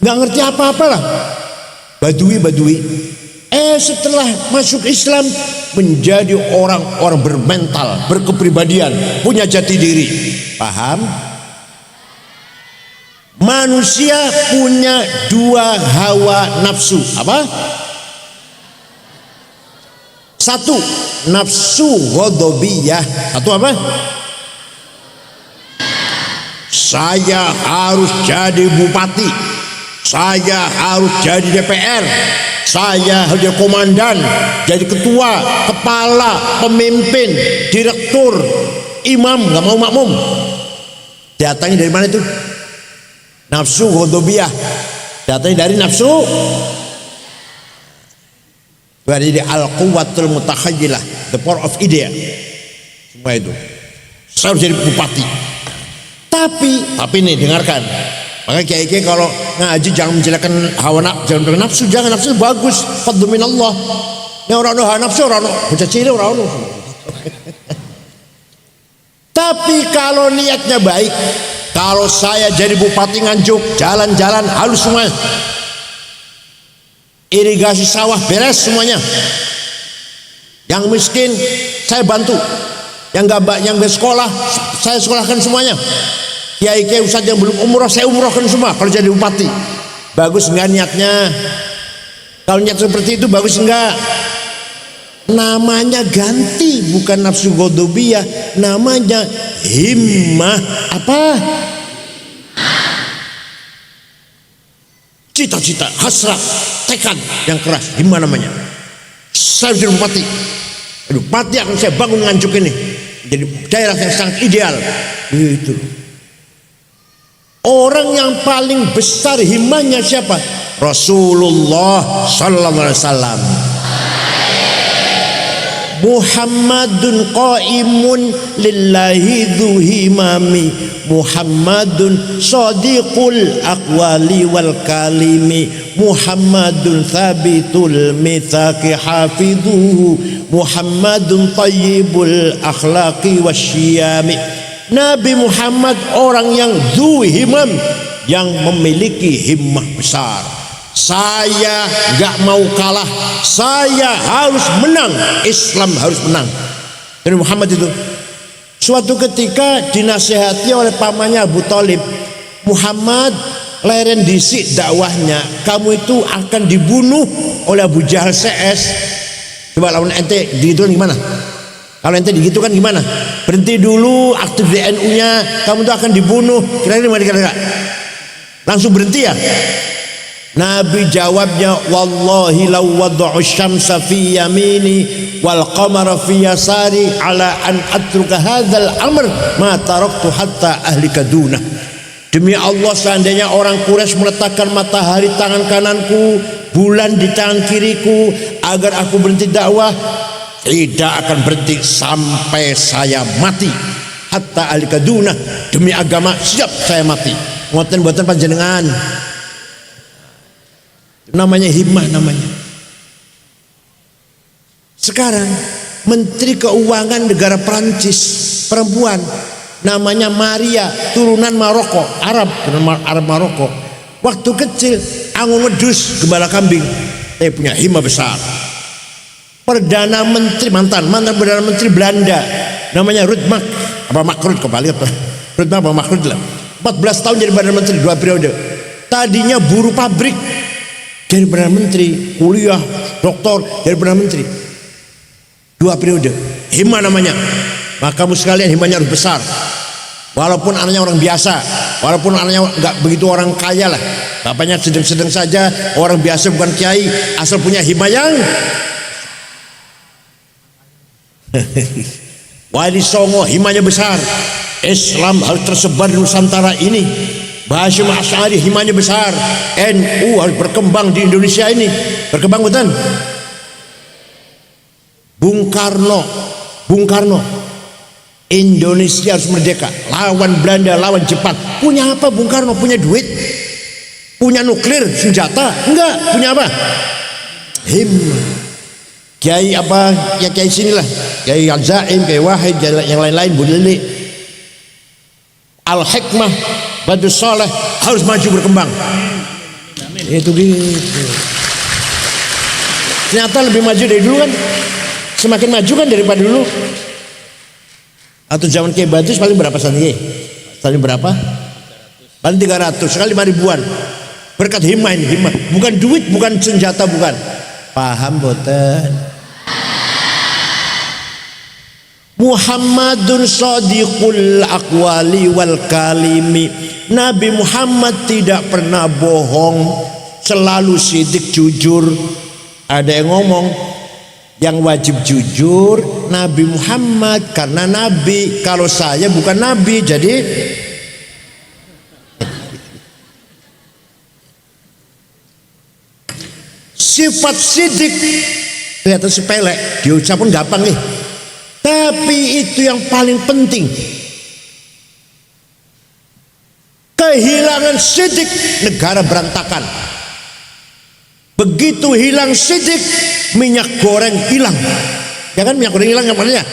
nggak ngerti apa-apa lah, badui. Setelah masuk Islam menjadi orang-orang bermental, berkepribadian, punya jati diri. Paham? Manusia punya dua hawa nafsu. Apa? Satu, nafsu ghadabiyah. Satu apa? Saya harus jadi bupati, saya harus jadi DPR, saya harus jadi komandan, jadi ketua, kepala, pemimpin, direktur, imam, nggak mau makmum. Datangnya dari mana itu? Nafsu ghadabiyah. Datangnya dari nafsu. Berarti al-quwwatul mutakhayyilah, the power of idea. Semua itu. Saya harus jadi bupati. Tapi nih dengarkan. Makanya kiai-kiai kalau ngaji jangan menjelekan hawa nafsu, jangan. Nafsu bagus, fadlu minallah. Ini orang hawa nafsu, orang bocah cilik orang. Tapi kalau niatnya baik, kalau saya jadi bupati Nganjuk, jalan-jalan halus semua, irigasi sawah beres semuanya, yang miskin saya bantu, yang bersekolah saya sekolahkan semuanya, kiai-kiai ustadz yang belum umroh saya umrohkan semua. Kalau jadi bupati bagus enggak niatnya? Kalau niat seperti itu bagus enggak? Namanya ganti, bukan nafsu ghadabiyah, namanya himmah. Apa? Cita-cita, hasrat, tekad yang keras. Himmah namanya. Saya jadi bupati. Bupati akan saya bangun Nganjuk ini jadi daerah yang sangat ideal. Itu orang yang paling besar himmahnya siapa? Rasulullah sallallahu alaihi wasallam. Muhammadun qaimun lillahi dhu himami, Muhammadun sadiqul aqwali wal kalimi, Muhammadun thabitul mitsaqi hafidhuhu, Muhammadun tayyibul akhlaqi wasyiyami. Nabi Muhammad orang yang dhu himam, yang memiliki himmah besar. Saya gak mau kalah, saya harus menang, Islam harus menang. Dan Muhammad itu suatu ketika dinasihati oleh pamannya Abu Thalib, Muhammad leren disik dakwahnya, kamu itu akan dibunuh oleh Abu Jahal CS. Coba lawan ente digitukan gimana? Kalau ente digitukan gimana? Berhenti dulu aktif di NU-nya, kamu tuh akan dibunuh. Kira-kira langsung berhenti ya? Nabi jawabnya, wallahi law wada'u syamsa fi yamini wal qamara fi yasari ala an atruka hadzal amr ma taraktu hatta ahlika dunah. Demi Allah, seandainya orang Quraisy meletakkan matahari tangan kananku, bulan di tangan kiriku, agar aku berhenti dakwah, tidak akan berhenti sampai saya mati. Hatta ahlika dunah, demi agama siap saya mati. Ngoten buatan panjenengan. Namanya himmah namanya. Sekarang Menteri Keuangan negara Prancis, perempuan, namanya Maria, turunan Maroko, Arab Maroko. Waktu kecil angun wedus gembala kambing, punya himmah besar. Perdana Menteri mantan Perdana Menteri Belanda, namanya Ruud Makrut kembali apa? Ruud Makrut lah. 14 tahun jadi Perdana Menteri, 2 periode. Tadinya buruh pabrik, jadi Perdana Menteri, kuliah, doktor, jadi Perdana Menteri, 2 periode. Himmah namanya. Maka kamu sekalian himmahnya harus besar. Walaupun anaknya orang biasa, walaupun anaknya nggak begitu orang kaya lah, bapaknya sedang-sedang saja, orang biasa bukan kiai, asal punya himmah yang Wali Songo himmahnya besar. Islam harus tersebar di Nusantara ini. Hasyim Asy'ari himmahnya besar. NU harus berkembang di Indonesia ini. Berkembang betul. Bung Karno, Indonesia harus merdeka, lawan Belanda, lawan Jepang. Punya apa Bung Karno? Punya duit? Punya nuklir, senjata? Enggak. Punya apa? Himmah. Kiai apa? Ya kiai sinilah, Kiai Al-Zaim, Kiai Wahid, yang lain-lain, Budili, Al-Hikmah, Badrus Saleh harus maju berkembang. Itu gitu. Ternyata lebih maju dari dulu kan? Semakin maju kan daripada dulu. Atau zaman Kiai Badrus paling berapa santai? Paling berapa? Paling 300, sekali 5 ribuan. Berkat himmah ini, himmah. Bukan duit, bukan senjata, bukan. Paham boten? Muhammadun shadiqul aqwali wal kalimi. Nabi Muhammad tidak pernah bohong, selalu sidik jujur. Ada yang ngomong yang wajib jujur Nabi Muhammad, karena Nabi. Kalau saya bukan Nabi, jadi sifat sidik kelihatan sepele, diucap pun gampang nih. Tapi itu yang paling penting. Kehilangan sidik, negara berantakan. Begitu hilang sidik, minyak goreng hilang. Ya kan, minyak goreng hilang yang mana ya?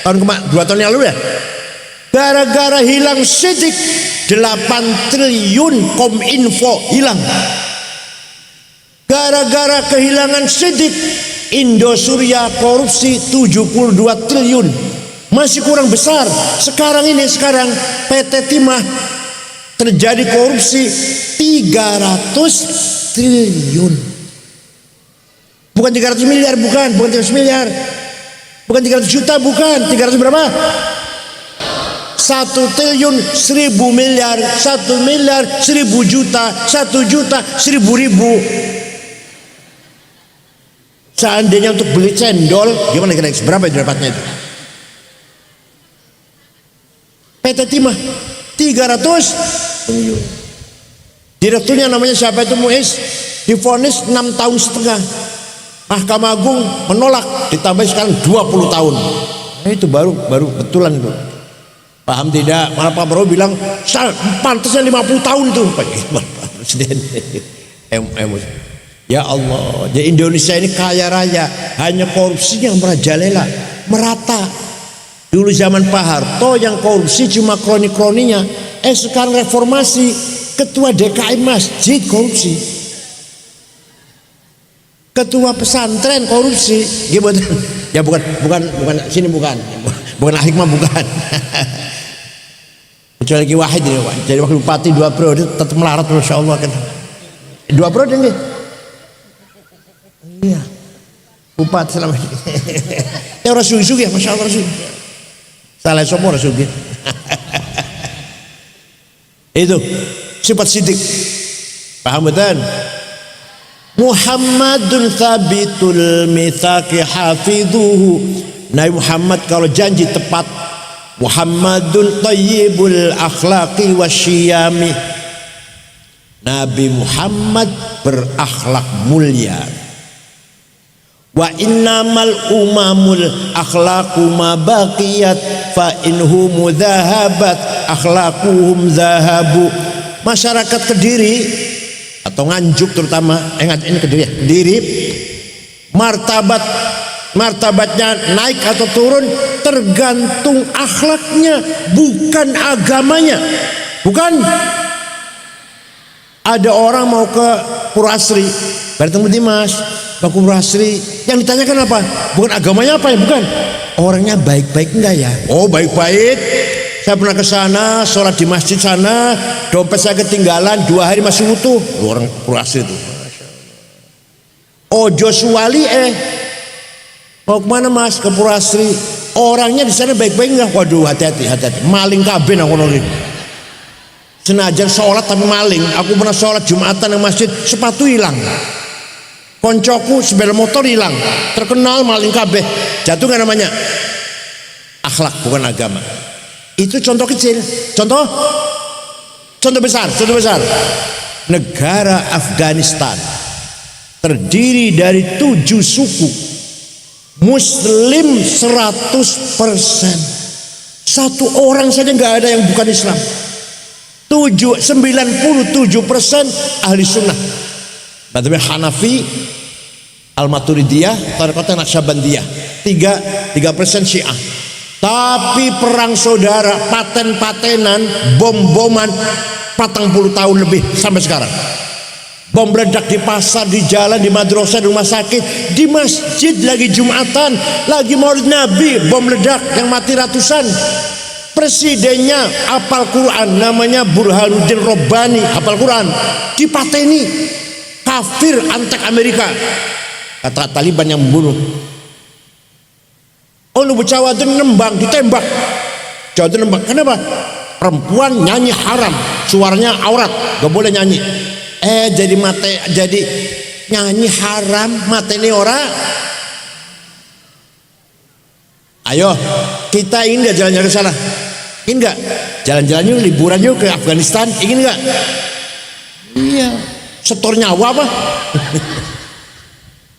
Tahun 2 tahun yang lalu ya. Gara-gara hilang sidik, 8 triliun Kominfo hilang. Gara-gara kehilangan sidik, Indosuria korupsi 72 triliun. Masih kurang besar. Sekarang PT Timah terjadi korupsi 300 triliun. Bukan 300 miliar, bukan 300 miliar. Bukan 300 juta, bukan. 300 berapa? 1 triliun 1000 miliar, 1 miliar 1000 juta, 1 juta 1000 ribu. Seandainya untuk beli cendol, gimana kira-kira berapa itu dapatnya itu? PT Timah 300 triliun. Direkturnya namanya siapa itu? Muiz, divonis 6,5 tahun. Mahkamah Agung menolak, ditambah sekarang 20 tahun. Nah, itu baru betulan itu. Paham tidak? Malah Pak Prabowo bilang pantasnya 50 tahun itu. Pak Presiden. Ya Allah, jadi Indonesia ini kaya raya, hanya korupsinya merajalela, merata. Dulu zaman Pak Harto yang korupsi cuma kroni-kroninya. Sekarang reformasi, ketua DKI masjid korupsi, ketua pesantren korupsi. Gimana? Ya bukan sini, bukan Hikmah, bukan. Kecuali Ki Wahid ini Pak. Jadi wakil bupati 2 periode tetap melarat Masya Allah kan. 2 periode nggih. Iya. Bupati selama ini. Ya ora sugi-sugi ya Masya Allah sugi. Salah sapa ora sugi. Itu sifat sidik. Paham betul? Muhammadun thabitul mitsaqi hafidhuhu. Nabi Muhammad kalau janji tepat. Muhammadun thayyibul akhlaqi wasyiyami. Nabi Muhammad berakhlak mulia. Wa innamal umamul akhlaqu ma baqiyat fa inhum dhahabat akhlaquhum dhahabu. Masyarakat Kediri atau Nganjuk terutama ini Kediri ya. Kediri martabatnya naik atau turun tergantung akhlaknya, bukan agamanya. Bukan ada orang mau ke Purwasri, bertemu Dimas, ke Purwasri, yang ditanyakan apa? Bukan agamanya apa ya, bukan. Orangnya baik-baik enggak ya? Oh baik-baik. Saya pernah ke sana, sholat di masjid sana, dompet saya ketinggalan 2 hari masih utuh. Orang Purwasri itu. Ojo suwali mau kemana mas? Ke Purwasri. Orangnya di sana baik-baik enggak? Waduh hati-hati. Maling kabin aku nongol. Senajan sholat tapi maling. Aku pernah sholat Jumatan di masjid, sepatu hilang. Koncoku sepeda motor hilang. Terkenal maling kabeh. Jatuh nggak namanya? Akhlak bukan agama. Itu contoh kecil. Contoh besar. Negara Afghanistan terdiri dari 7 suku. Muslim 100%. Satu orang saja nggak ada yang bukan Islam. 97% ahli sunnah. Madhab Hanafi, Al-Maturidiyah, Tariqat Naqsyabandiyah. 3% Syiah. Tapi perang saudara, paten-patenan, bom-boman 40 tahun lebih sampai sekarang. Bom meledak di pasar, di jalan, di madrasah, di rumah sakit, di masjid lagi Jumatan, lagi Maulid Nabi, bom meledak yang mati ratusan. Presidennya hafal Quran, namanya Burhanuddin Robbani, hafal Quran, dipateni, kafir, antek Amerika, kata Taliban yang membunuh. Jawadun nembang, ditembak. Jawadun nembang, kenapa? Perempuan nyanyi haram, suaranya aurat, gak boleh nyanyi. Jadi nyanyi haram, mateni ora. Ayo, kita ingin gak jalan-jalan ke sana? Ingin gak? Jalan-jalan yuk, liburan yuk ke Afghanistan, ingin gak? Iya, setor nyawa apa?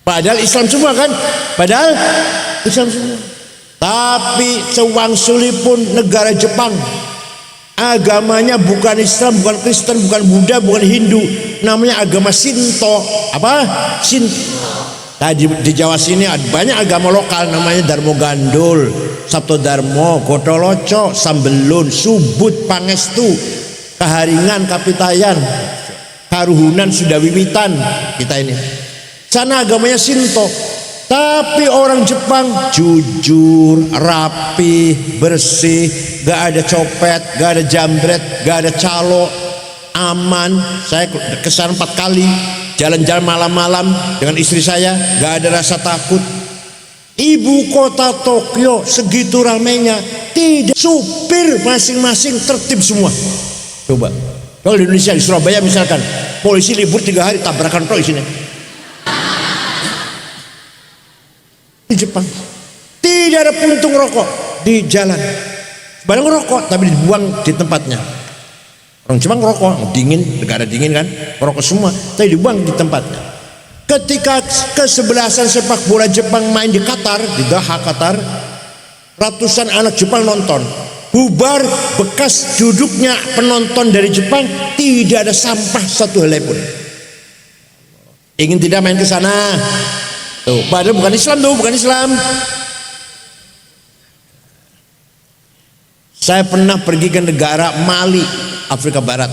Padahal Islam semua kan? Padahal Islam semua. Tapi sewang-suli pun negara Jepang, agamanya bukan Islam, bukan Kristen, bukan Buddha, bukan Hindu, namanya agama Shinto. Apa? Shinto. Nah, di Jawa sini ada banyak agama lokal, namanya Darmo Gandul, Sabto Darmo, Gotoloco, Sambelun, Subut, Pangestu, Kaharingan, Kapitayan, Karuhunan, sudah wiwitan kita ini. Sana agamanya Shinto. Tapi orang Jepang jujur, rapi, bersih, gak ada copet, gak ada jambret, gak ada calo, aman. Saya kesana 4 kali, jalan-jalan malam-malam dengan istri saya, gak ada rasa takut. Ibu kota Tokyo segitu ramenya, tidak, supir masing-masing tertib semua. Coba, kalau di Indonesia, di Surabaya misalkan, polisi libur 3 hari tabrakan di sini. Di Jepang tidak ada puntung rokok di jalan, barang rokok tapi dibuang di tempatnya. Orang Jepang rokok dingin, negara dingin kan, rokok semua tapi dibuang di tempatnya. Ketika kesebelasan sepak bola Jepang main di Qatar, di Doha Qatar, ratusan anak Jepang nonton, bubar, bekas duduknya penonton dari Jepang, tidak ada sampah satu helai pun. Ingin tidak main ke sana? Tuh, padahal bukan Islam tuh, bukan Islam. Saya pernah pergi ke negara Mali, Afrika Barat.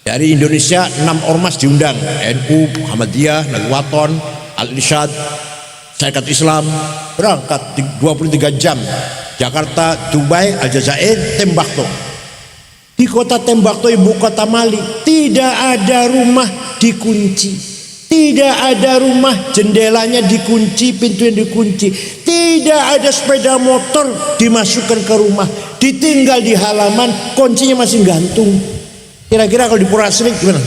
Dari Indonesia 6 ormas diundang, NU, Muhammadiyah, Nahdlatul, Al-Irsyad, Syarikat Islam, berangkat 23 jam. Jakarta, Dubai, Aljazair, tembak tuh. Di kota Tembakau, ibu kota Mali, tidak ada rumah dikunci. Tidak ada rumah jendelanya dikunci, pintunya dikunci. Tidak ada sepeda motor dimasukkan ke rumah, ditinggal di halaman, kuncinya masih gantung. Kira-kira kalau di Pura Asri gimana?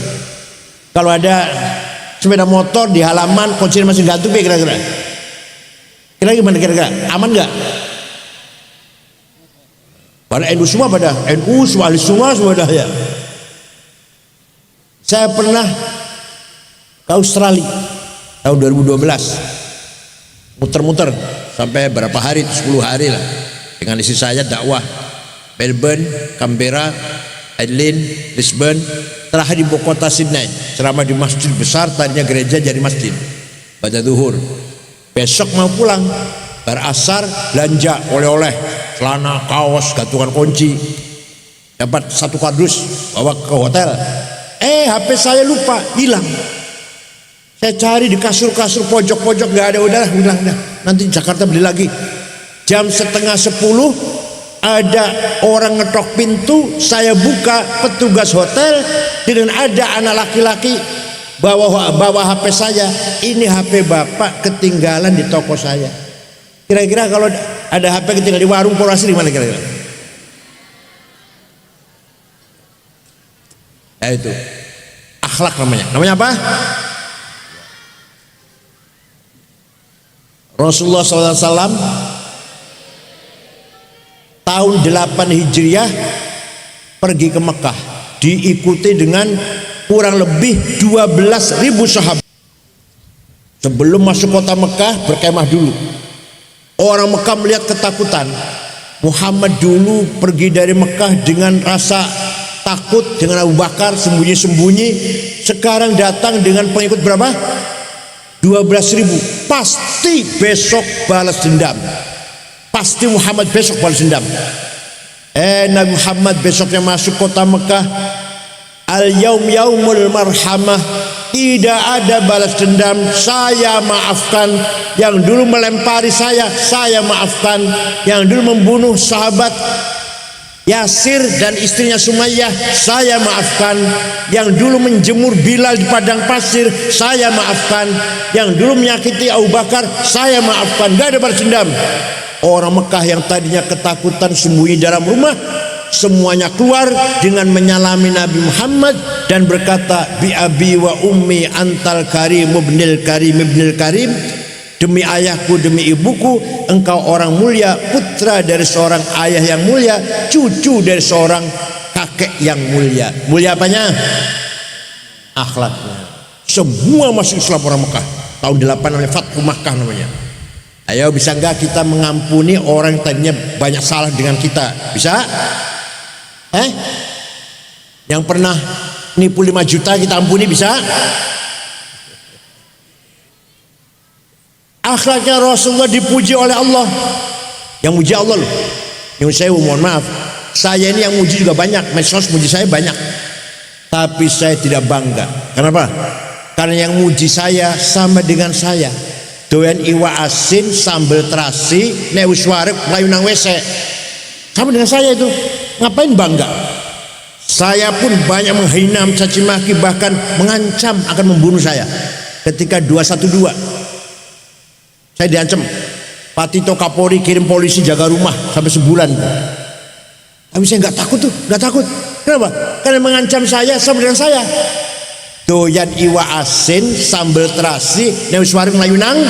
Kalau ada sepeda motor di halaman, kuncinya masih gantung, kira-kira? Kira-kira gimana kira-kira? Aman nggak? Pada NU semua, pada NU semua, ahli semua dah ya. Saya pernah ke Australia tahun 2012, muter-muter sampai berapa hari, 10 hari lah, dengan isi saya dakwah Melbourne, Canberra, Adelaide, Brisbane, terakhir di ibu kota Sydney, ceramah di masjid besar, tadinya gereja jadi masjid, pada zuhur. Besok mau pulang, berasar belanja oleh-oleh, celana, kaos, gantungan kunci, dapat 1 kardus, bawa ke hotel. HP saya lupa, hilang. Saya cari di kasur-kasur, pojok-pojok, nggak ada. Udah, nanti Jakarta beli lagi. Jam 9:30 ada orang ngetok pintu, saya buka, petugas hotel, dengan ada anak laki-laki bawa HP saya. Ini HP bapak ketinggalan di toko saya. Kira-kira kalau ada HP ketinggalan di warung Pura Asri, mana kira-kira? Ya itu akhlak namanya. Namanya apa? Rasulullah SAW tahun 8 Hijriah pergi ke Mekah, diikuti dengan kurang lebih 12.000 sahabat. Sebelum masuk kota Mekah, berkemah dulu. Orang Mekah melihat ketakutan. Muhammad dulu pergi dari Mekah dengan rasa takut, dengan Abu Bakar sembunyi-sembunyi. Sekarang datang dengan pengikut berapa? 12.000. Pasti besok balas dendam. Pasti Muhammad besok balas dendam. Nabi Muhammad besoknya masuk kota Mekah. Al-yaum yaumul marhamah. Tidak ada balas dendam. Saya maafkan. Yang dulu melempari saya maafkan. Yang dulu membunuh sahabat Yasir dan istrinya Sumayyah, saya maafkan. Yang dulu menjemur Bilal di padang pasir, saya maafkan. Yang dulu menyakiti Abu Bakar, saya maafkan. Gak ada balas dendam. Orang Mekah yang tadinya ketakutan sembunyi dalam rumah, semuanya keluar dengan menyalami Nabi Muhammad dan berkata, bi abi wa ummi antal karim ibnil karim ibnil karim. Demi ayahku, demi ibuku, engkau orang mulia, putra dari seorang ayah yang mulia, cucu dari seorang kakek yang mulia. Mulia apanya? Akhlaknya. Semua masuk Islam orang Mekah. Tahun 8 namanya Fathu Makkah namanya. Ayo, bisa enggak kita mengampuni orang yang tadinya banyak salah dengan kita? Bisa? Yang pernah nipu 5 juta kita ampuni, bisa? Akhlaknya Rasulullah dipuji oleh Allah. Yang muji Allah loh. Yang saya mohon maaf, saya ini yang muji juga banyak, medsos muji saya banyak, tapi saya tidak bangga. Kenapa? Karena yang muji saya sama dengan saya. Doyan iwa asin sambal terasi nek wis wareg mlayu nang WC. Sama dengan saya itu. Ngapain bangga? Saya pun banyak menghina, mencaci maki, bahkan mengancam akan membunuh saya. Ketika 212 saya diancam, Pak Tito Kapolri kirim polisi jaga rumah sampai sebulan. Tapi saya nggak takut tuh, nggak takut. Kenapa? Karena mengancam saya sama dengan saya. Doyan iwa asin sambal terasi neus warung layunang.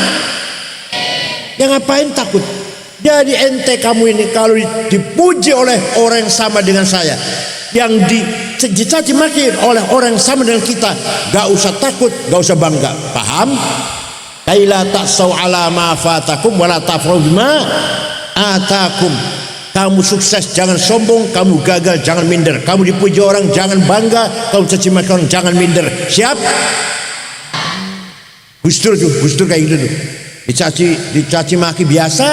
Yang ngapain takut? Jadi ente kamu ini kalau dipuji oleh orang yang sama dengan saya, yang dicaci maki oleh orang yang sama dengan kita, nggak usah takut, nggak usah bangga. Paham? Kaila ta'sau ala ma fatakum wala tafrahu bima atakum. Kamu sukses jangan sombong, kamu gagal jangan minder. Kamu dipuji orang jangan bangga, kamu caci maki orang jangan minder. Siap? Gus Dur kayak gitu tuh. Dicaci maki biasa,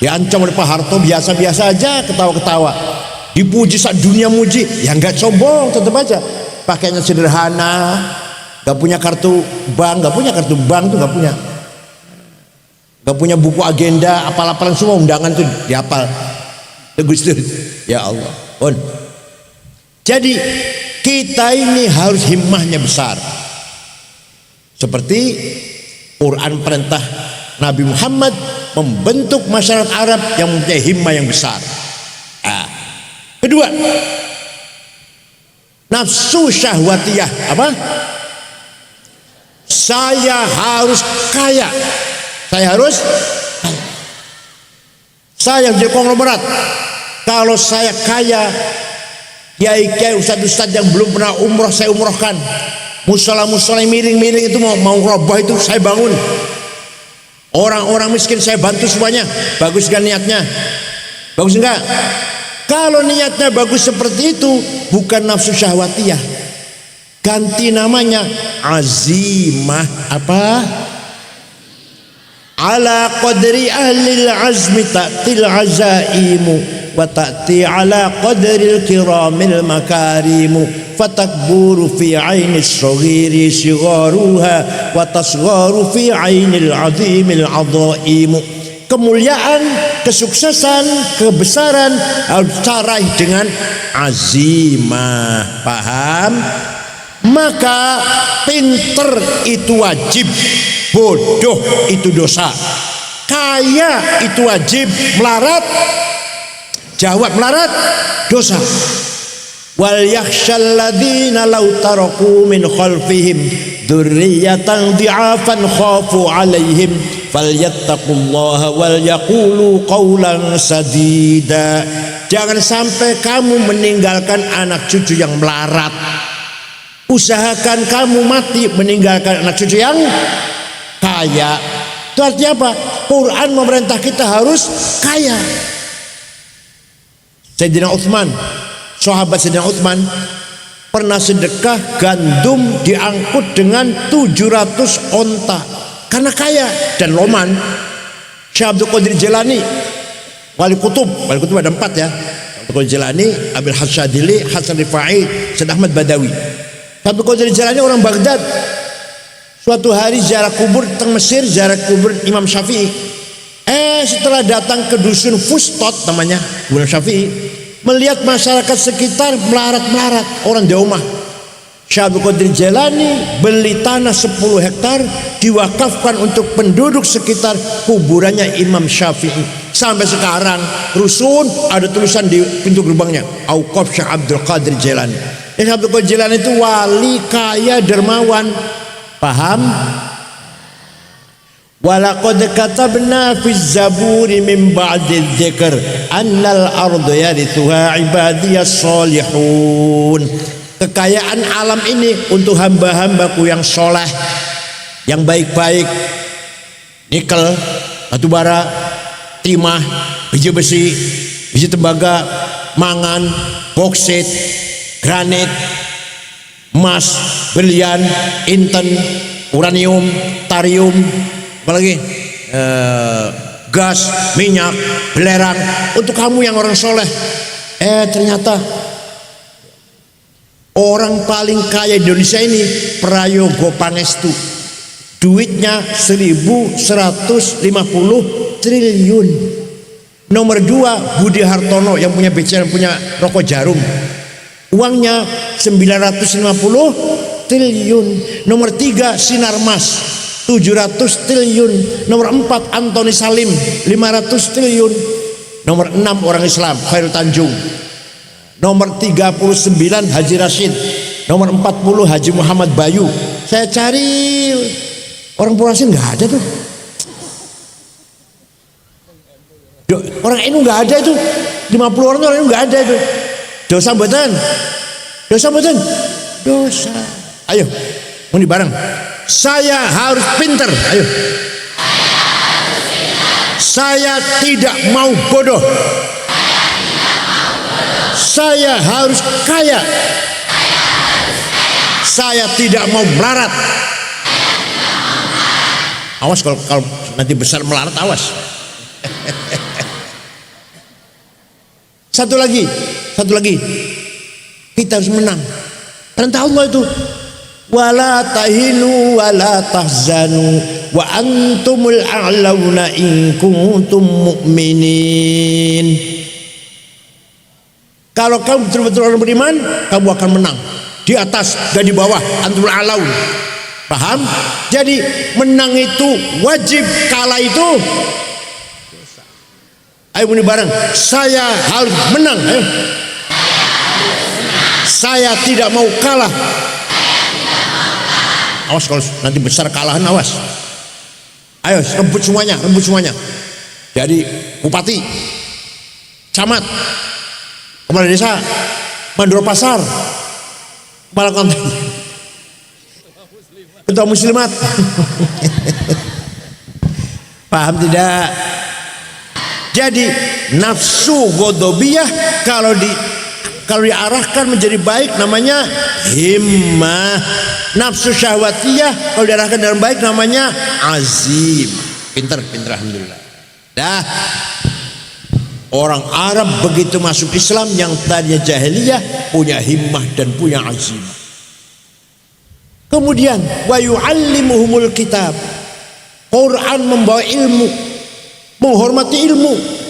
diancam oleh Pak Harto biasa-biasa aja, ketawa-ketawa. Dipuji saat dunia muji, ya enggak sombong, tetap aja. Pakainya sederhana, gak punya kartu bank, tuh gak punya buku agenda, apal-apalan semua undangan tuh dihafal. Gus Dur, ya Allah. Jadi kita ini harus himmahnya besar. Seperti Quran perintah Nabi Muhammad membentuk masyarakat Arab yang mempunyai himmah yang besar. Kedua, nafsu syahwatiyah. Apa? Saya harus kaya. Saya harus kaya. Saya jadi konglomerat. Kalau saya kaya, kiai-kiai, ustadz-ustadz yang belum pernah umroh saya umrohkan. Musola-musola miring-miring itu mau roboh itu saya bangun. Orang-orang miskin saya bantu semuanya. Bagus kan niatnya? Bagus enggak? Kalau niatnya bagus seperti itu, bukan nafsu syahwatiyah. Ganti namanya azimah. Apa? Ala qadri ahlil azmi ta'til azaimu wa ta'ti ala qadril kiramil makarimu fatakburu fi ainis saghiri sigharuha wa tasgharu fi ainil azimil adhaimu. Kemuliaan, kesuksesan, kebesaran harus diraih dengan azimah. Paham? Maka pinter itu wajib, bodoh itu dosa. Kaya itu wajib, melarat, jawab melarat, dosa. Wal yakhshal ladzina law taraku min khalfihim dzurriyyatan dhi'afan khafu 'alaihim falyattaqullaha wal yaqulu qawlan sadida. Jangan sampai kamu meninggalkan anak cucu yang melarat. Usahakan kamu mati meninggalkan anak cucu yang kaya. Itu artinya apa? Quran memerintah kita harus kaya. Sayyidina Utsman, sahabat Sayyidina Utsman pernah sedekah gandum diangkut dengan 700 onta karena kaya. Dan Loman, Syekh Abdul Qadir Jilani, Wali Kutub ada 4 ya. Abdul Qadir Jilani, Abil Hasyadili, Hasan Rifai, Sayyid Ahmad Badawi. Abdul Qadir Jilani orang Baghdad. Suatu hari ziarah kubur teng Mesir, ziarah kubur Imam Syafi'i. Setelah datang ke dusun Fustot namanya, Imam Syafi'i, melihat masyarakat sekitar melarat-melarat, orang di rumah. Syekh Abdul Qadir Jilani beli tanah 10 hektar diwakafkan untuk penduduk sekitar kuburannya Imam Syafi'i. Sampai sekarang rusun ada tulisan di pintu gerbangnya, Auqaf Syekh Abdul Qadir Jilani. Syekh Abdul Qadir Jilani itu wali kaya dermawan. Paham? Walaqad katabna fi zaburi min ba'di dzikr annal ardu yarithuha ibadiyas solihun. Kekayaan alam ini untuk hamba-hambaku yang soleh, yang baik-baik. Nikel, batu bara, timah, biji besi, biji tembaga, mangan, boksit, granit, emas, berlian, inten, uranium, tarium, apalagi gas, minyak, belerang untuk kamu yang orang soleh. Ternyata orang paling kaya di Indonesia ini Prayogo Pangestu, duitnya 1.150 triliun. Nomor 2 Budi Hartono yang punya BCA, yang punya rokok Jarum, uangnya 950 triliun. Nomor 3 Sinarmas 700 triliun. Nomor 4 Antoni Salim 500 triliun. Nomor 6 orang Islam Khairul Tanjung. Nomor 39 Haji Rashid. Nomor 40 Haji Muhammad Bayu. Saya cari orang Purasin nggak ada tuh. Orang ini nggak ada itu. 50 orang ini nggak ada itu. Dosa mboten? Dosa mboten? Dosa. Ayo, muni bareng. Saya harus pinter. Ayo. Saya tidak mau bodoh. Saya harus kaya. Saya tidak mau melarat. Awas kalau nanti besar melarat, awas. Satu lagi. Kita harus menang. Perintah Allah itu, wala tahinu wala tahzanu wa antumul a'launa in kuntum mu'minin. Kalau kamu betul-betul orang beriman, kamu akan menang. Di atas dan di bawah, antumul alaun. Paham? Jadi menang itu wajib, kalah itu ayo muni bareng, saya harus menang. Ayo. Saya tidak mau kalah. Awas kalau nanti besar kalahan, awas. Ayo rebut semuanya, rebut semuanya. Jadi bupati, camat, kepala desa, mandor pasar, kepala kantor, ketua muslimat. Paham tidak? Jadi nafsu godobiyah kalau diarahkan menjadi baik namanya himmah. Nafsu syahwatiyah kalau diarahkan dengan baik namanya azim. Pinter alhamdulillah. Dah. Orang Arab begitu masuk Islam yang tadinya jahiliyah punya himmah dan punya azim. Kemudian wa yu'allimuhumul kitab. Quran membawa ilmu, menghormati ilmu.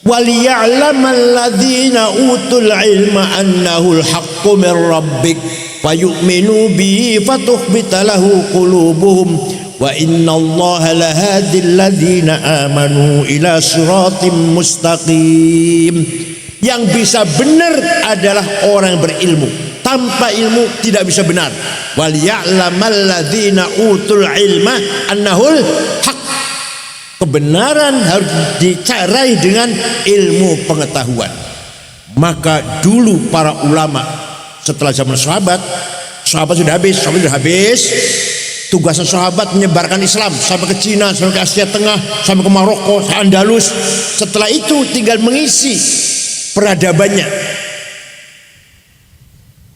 Waliya'lamal ladzina utul ilma annahul haqqu min rabbik fayu'minu bihi fatukhbita lahu qulubuhum wa innallaha lahadil ladzina amanu ila siratim mustaqim. Yang bisa benar adalah orang yang berilmu. Tanpa ilmu tidak bisa benar. Waliya'lamal ladzina utul ilma annahul haqq. Kebenaran harus dicarai dengan ilmu pengetahuan. Maka dulu para ulama setelah zaman sahabat sudah habis. Tugasnya sahabat menyebarkan Islam sampai ke Cina, sampai ke Asia Tengah, sampai ke Maroko, Andalus. Setelah itu tinggal mengisi peradabannya.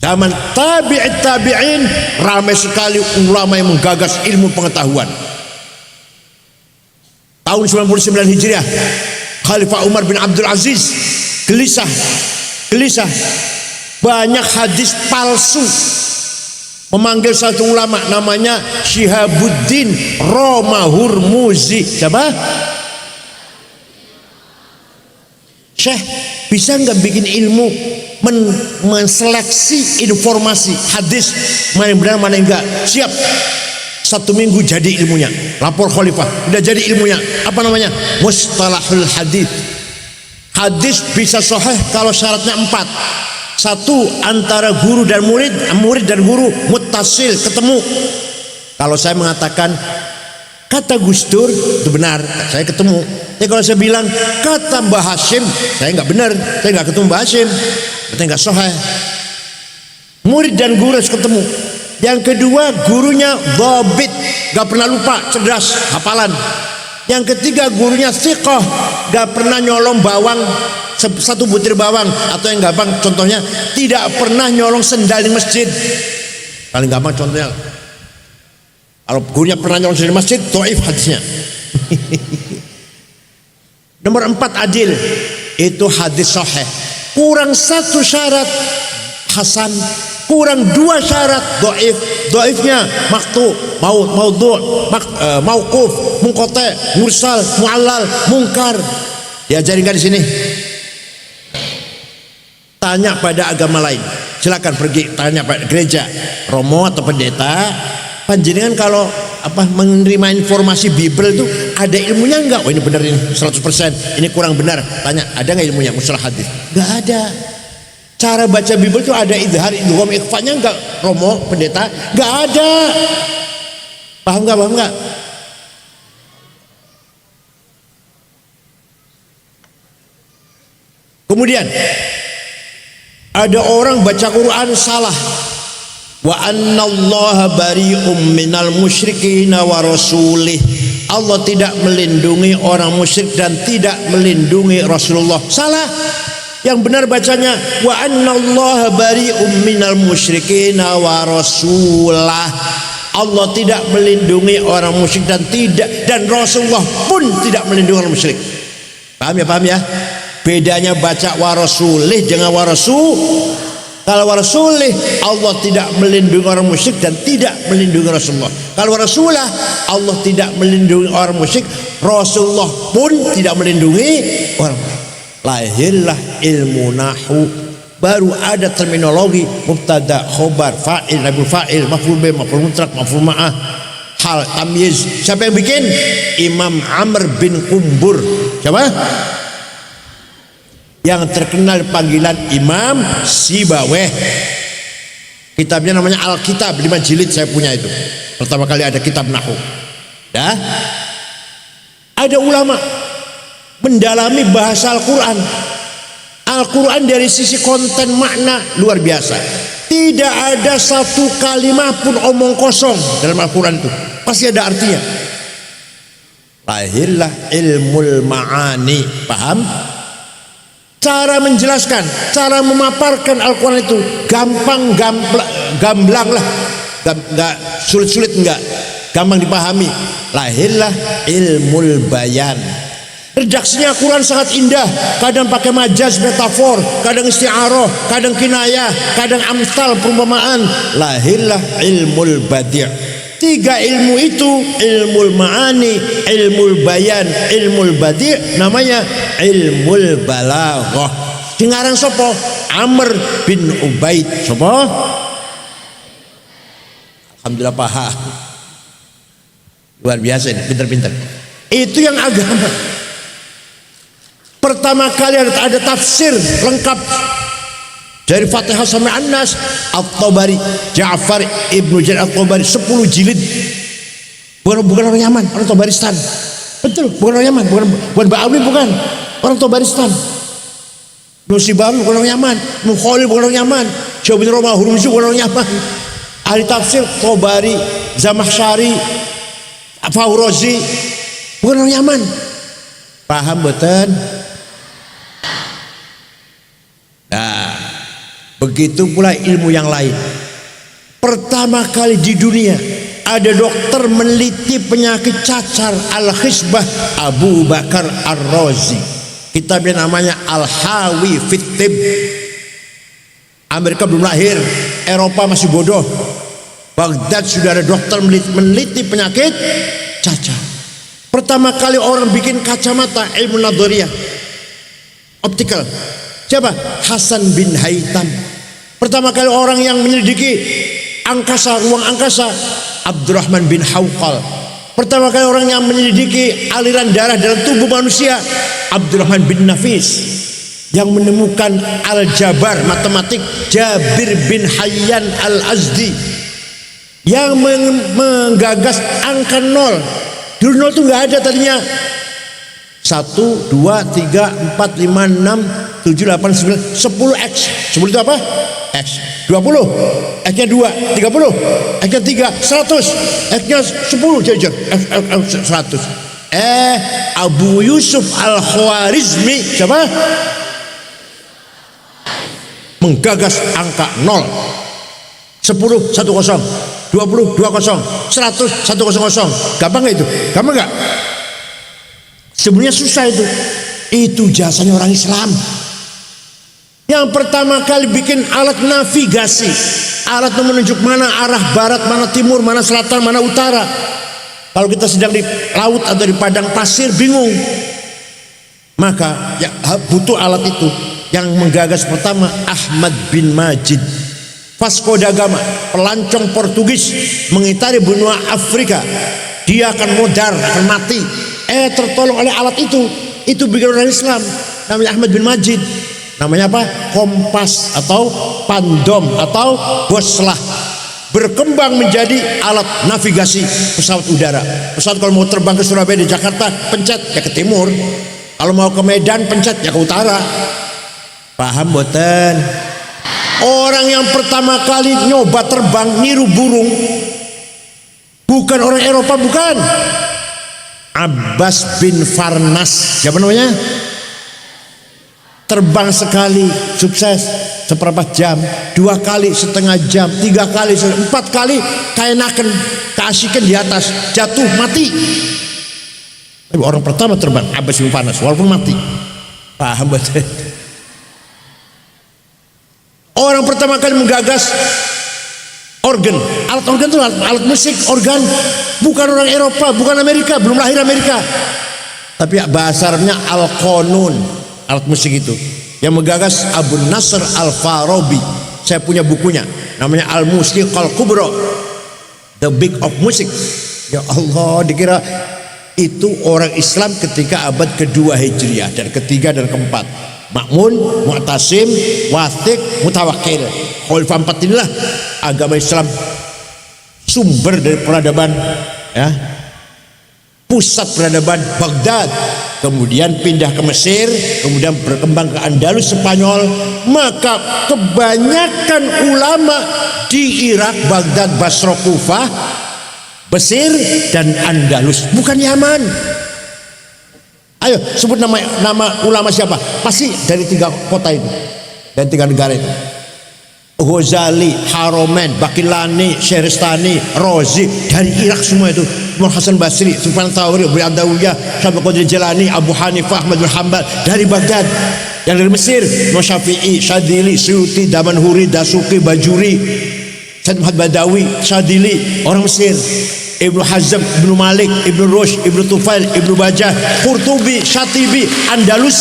Zaman tabi'in ramai sekali ulama yang menggagas ilmu pengetahuan. Tahun 99 Hijriah, Khalifah Umar bin Abdul Aziz gelisah. Banyak hadis palsu. Memanggil satu ulama namanya Syihabuddin Romahurmuzi. Siapa? Syekh, bisa nggak bikin ilmu menseleksi informasi hadis mana yang benar mana yang enggak? Siap. 1 minggu jadi ilmunya. Lapor khalifah, udah jadi ilmunya. Apa namanya? Mustalahul hadis. Hadis bisa sahih kalau syaratnya 4. 1, antara guru dan murid dan guru muttasil, ketemu. Kalau saya mengatakan kata Gus Dur itu benar, saya ketemu. Tapi kalau saya bilang kata Mbah Hashim, saya nggak benar, saya nggak ketemu Mbah Hashim, berarti nggak sahih. Murid dan guru harus ketemu. Yang kedua, gurunya dhabit, gak pernah lupa, cerdas, hafalan. Yang ketiga, gurunya thiqah, gak pernah nyolong bawang, 1 butir bawang. Atau yang gampang contohnya, tidak pernah nyolong sendal di masjid. Paling gampang contohnya, kalau gurunya pernah nyolong sendal di masjid, dhaif hadisnya. Nomor 4, adil. Itu hadis sahih. Kurang 1 syarat, hasan. Kurang 2 syarat, dhaif. Dhaifnya maktu, maudhu', mauquf, munqati', mursal, mu'allal, munkar. Diajarin kan di sini? Tanya pada agama lain. Silakan pergi tanya pada gereja, romo atau pendeta. Panjenengan kalau menerima informasi Bible itu ada ilmunya enggak? Oh ini benar ini 100%, ini kurang benar. Tanya, ada enggak ilmunya mustalah hadis? Enggak ada. Cara baca Bible itu ada idhar, idgham, ikhfanya enggak, romo, pendeta? Enggak ada. Paham enggak? Kemudian ada orang baca Quran salah. Wa annallaha bari'um minal musyrikin wa rasulih. Allah tidak melindungi orang musyrik dan tidak melindungi Rasulullah. Salah. Yang benar bacanya wa annallaha bari'um minal musyrikin wa rasulah. Allah tidak melindungi orang musyrik dan Rasulullah pun tidak melindungi orang musyrik. Paham ya? Bedanya baca wa rasulih dengan wa rasul. Kalau wa rasulih Allah tidak melindungi orang musyrik dan tidak melindungi Rasulullah. Kalau wa rasulah Allah tidak melindungi orang musyrik, Rasulullah pun tidak melindungi orang musyrik. Lahirlah ilmu nahwu, baru ada terminologi mubtada, khobar, fa'il, naibul fa'il, maf'ul bih, maf'ul mutlaq, maf'ul ma'ah, hal, tamyiz. Siapa yang bikin? Imam Amr bin Kumbur. Siapa? Yang terkenal panggilan Imam Sibaweh. Kitabnya namanya Alkitab, 5 jilid saya punya itu. Pertama kali ada kitab Nahwu. Ya. Ada ulama mendalami bahasa Al-Quran. Al-Quran dari sisi konten makna luar biasa. Tidak ada satu kalimat pun omong kosong dalam Al-Quran itu. Pasti ada artinya. Lahirlah ilmul ma'ani. Paham? Cara menjelaskan, cara memaparkan Al-Quran itu gampang, gamblang lah. Enggak sulit-sulit, enggak. Gampang dipahami. Lahirlah ilmul bayan. Redaksinya Quran sangat indah, kadang pakai majaz, metafor, kadang isti'arah, kadang kinayah, kadang amsal, perumpamaan. Lahirlah ilmul badi'. 3 ilmu itu, ilmul ma'ani, ilmul bayan, ilmul badi', namanya ilmul balaghah. Dengaran sopo? Amr bin Ubaid. Sopo? Alhamdulillah paham. Luar biasa ini, pinter-pinter. Itu yang agama. Pertama kali ada tafsir lengkap dari Fatihah sampai An-Nas, At-Tabari, Ja'far Ibnu Jarir At-Tabari, 10 jilid. Bukan orang Yaman, orang Tabaristan. Betul, bukan orang Yaman, bukan Ba'awi, bukan orang Tabaristan. Nusibawi bukan orang Yaman, Mukhalil bukan orang Yaman, Syekh bin Romah Hurmuzi bukan orang Yaman. Ahli tafsir Tabari, Zamakhsyari, Fawrozi bukan orang Yaman. Paham betul? Nah, begitu pula ilmu yang lain. Pertama kali di dunia ada dokter meneliti penyakit cacar, Al-Khisbah, Abu Bakar Ar-Razi. Kitabnya namanya Al-Hawi fit Tib. Amerika belum lahir, Eropa masih bodoh. Baghdad sudah ada dokter meneliti penyakit cacar. Pertama kali orang bikin kacamata, ilmu nadhariyah, optical. Siapa? Hasan bin Haytham. Pertama kali orang yang menyelidiki angkasa, ruang angkasa, Abdurrahman bin Hawqal. Pertama kali orang yang menyelidiki aliran darah dalam tubuh manusia, Abdurrahman bin Nafis. Yang menemukan aljabar, matematik, Jabir bin Hayyan al-Azdi. Yang menggagas angka 0. Dulu 0 itu nggak ada tadinya. 1, 2, 3, 4, 5, 6, 7, 8, 9, 10 X. 10 itu apa? X. 20. X-nya 2, 30. X-nya 3, 100. X-nya 10 jajar. 100. Abu Yusuf Al-Khwarizmi siapa? Menggagas angka 0. 10, 10. 20, 20. 100, 100. Gampang nggak itu? Gampang nggak? Sebenarnya susah itu. Itu jasanya orang Islam. Yang pertama kali bikin alat navigasi, alat yang menunjuk mana arah barat, mana timur, mana selatan, mana utara. Kalau kita sedang di laut atau di padang pasir bingung, maka ya, butuh alat itu. Yang menggagas pertama Ahmad bin Majid, Vasco da Gama, pelancong Portugis mengitari benua Afrika. Dia akan modar, akan mati. Tertolong oleh alat itu. Itu bikin orang Islam. Namanya Ahmad bin Majid. Namanya apa? Kompas atau pandom atau boslah. Berkembang menjadi alat navigasi pesawat udara. Pesawat kalau mau terbang ke Surabaya di Jakarta, pencet ya ke timur. Kalau mau ke Medan, pencet ya ke utara. Paham boten? Orang yang pertama kali nyoba terbang niru burung bukan orang Eropa, bukan. Abbas bin Farnas. Siapa namanya? Terbang sekali sukses seperempat jam, 2 kali setengah jam, 3 kali, 4 kali kaenaken keasikan di atas, jatuh mati. Tapi orang pertama terbang Abbas bin Farnas walaupun mati. Paham betul? Orang pertama kali menggagas organ, alat organ itu alat musik, organ. Bukan orang Eropa, bukan Amerika, belum lahir Amerika. Tapi bahasa Arabnya al-qanun, alat musik itu. yang menggagas Abu Nasr Al-Farabi. Saya punya bukunya, namanya Al-Musiqal Kubra, The Big of Music. Ya Allah, dikira itu orang Islam ketika abad kedua Hijriah dan ketiga dan keempat. Ma'mun, Mu'tasim, Wathiq, Mutawakkil. Khalifah 4 inilah agama Islam, sumber dari peradaban, ya, pusat peradaban Baghdad, kemudian pindah ke Mesir, kemudian berkembang ke Andalus, Spanyol. Maka kebanyakan ulama di Irak, Baghdad, Basra, Kufah, Mesir dan Andalus, bukan Yaman. Ayo sebut nama ulama siapa? Pasti dari 3 kota itu, dari 3 negara itu. Ghazali, Haromen, Bakilani, Syehristani, Rozi, dari Irak semua itu. Imam Hasan Basri, Sufyan Tsauri, Abu Adawiyah, Syabul Qadir Jalani, Abu Hanifah, Ahmad bin Hanbal, dari Baghdad. Yang dari Mesir, Imam Syafi'i, Syadili, Suyuti, Damanhuri, Dasuki, Bajuri, Said Muhammad Badawi, Syadili, orang Mesir. Ibnu Hazm, Ibnu Malik, Ibnu Rushd, Ibnu Tufail, Ibnu Bajah, Qurtubi, Syatibi, Andalus.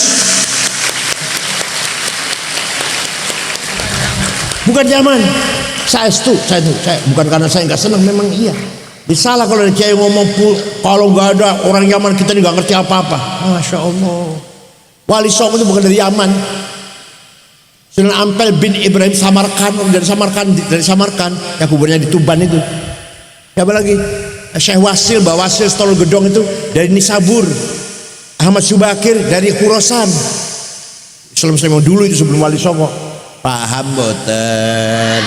Bukan zaman. Saya bukan karena saya nggak senang, memang iya. Disalah kalau ada kiai ngomong kalau nggak ada orang Yaman kita nggak ngerti apa-apa. Masya Allah. Wali Songo itu bukan dari Yaman. Sunan Ampel bin Ibrahim Samarkand, dari Samarkand, yang kuburnya di Tuban itu. Siapa lagi? Syekh Wasil, Mbak Wasil Stolol Gedong itu dari Nisabur. Ahmad Subakir dari Khurasan. Islam saya mau dulu itu sebelum Wali Songo. Paham boten?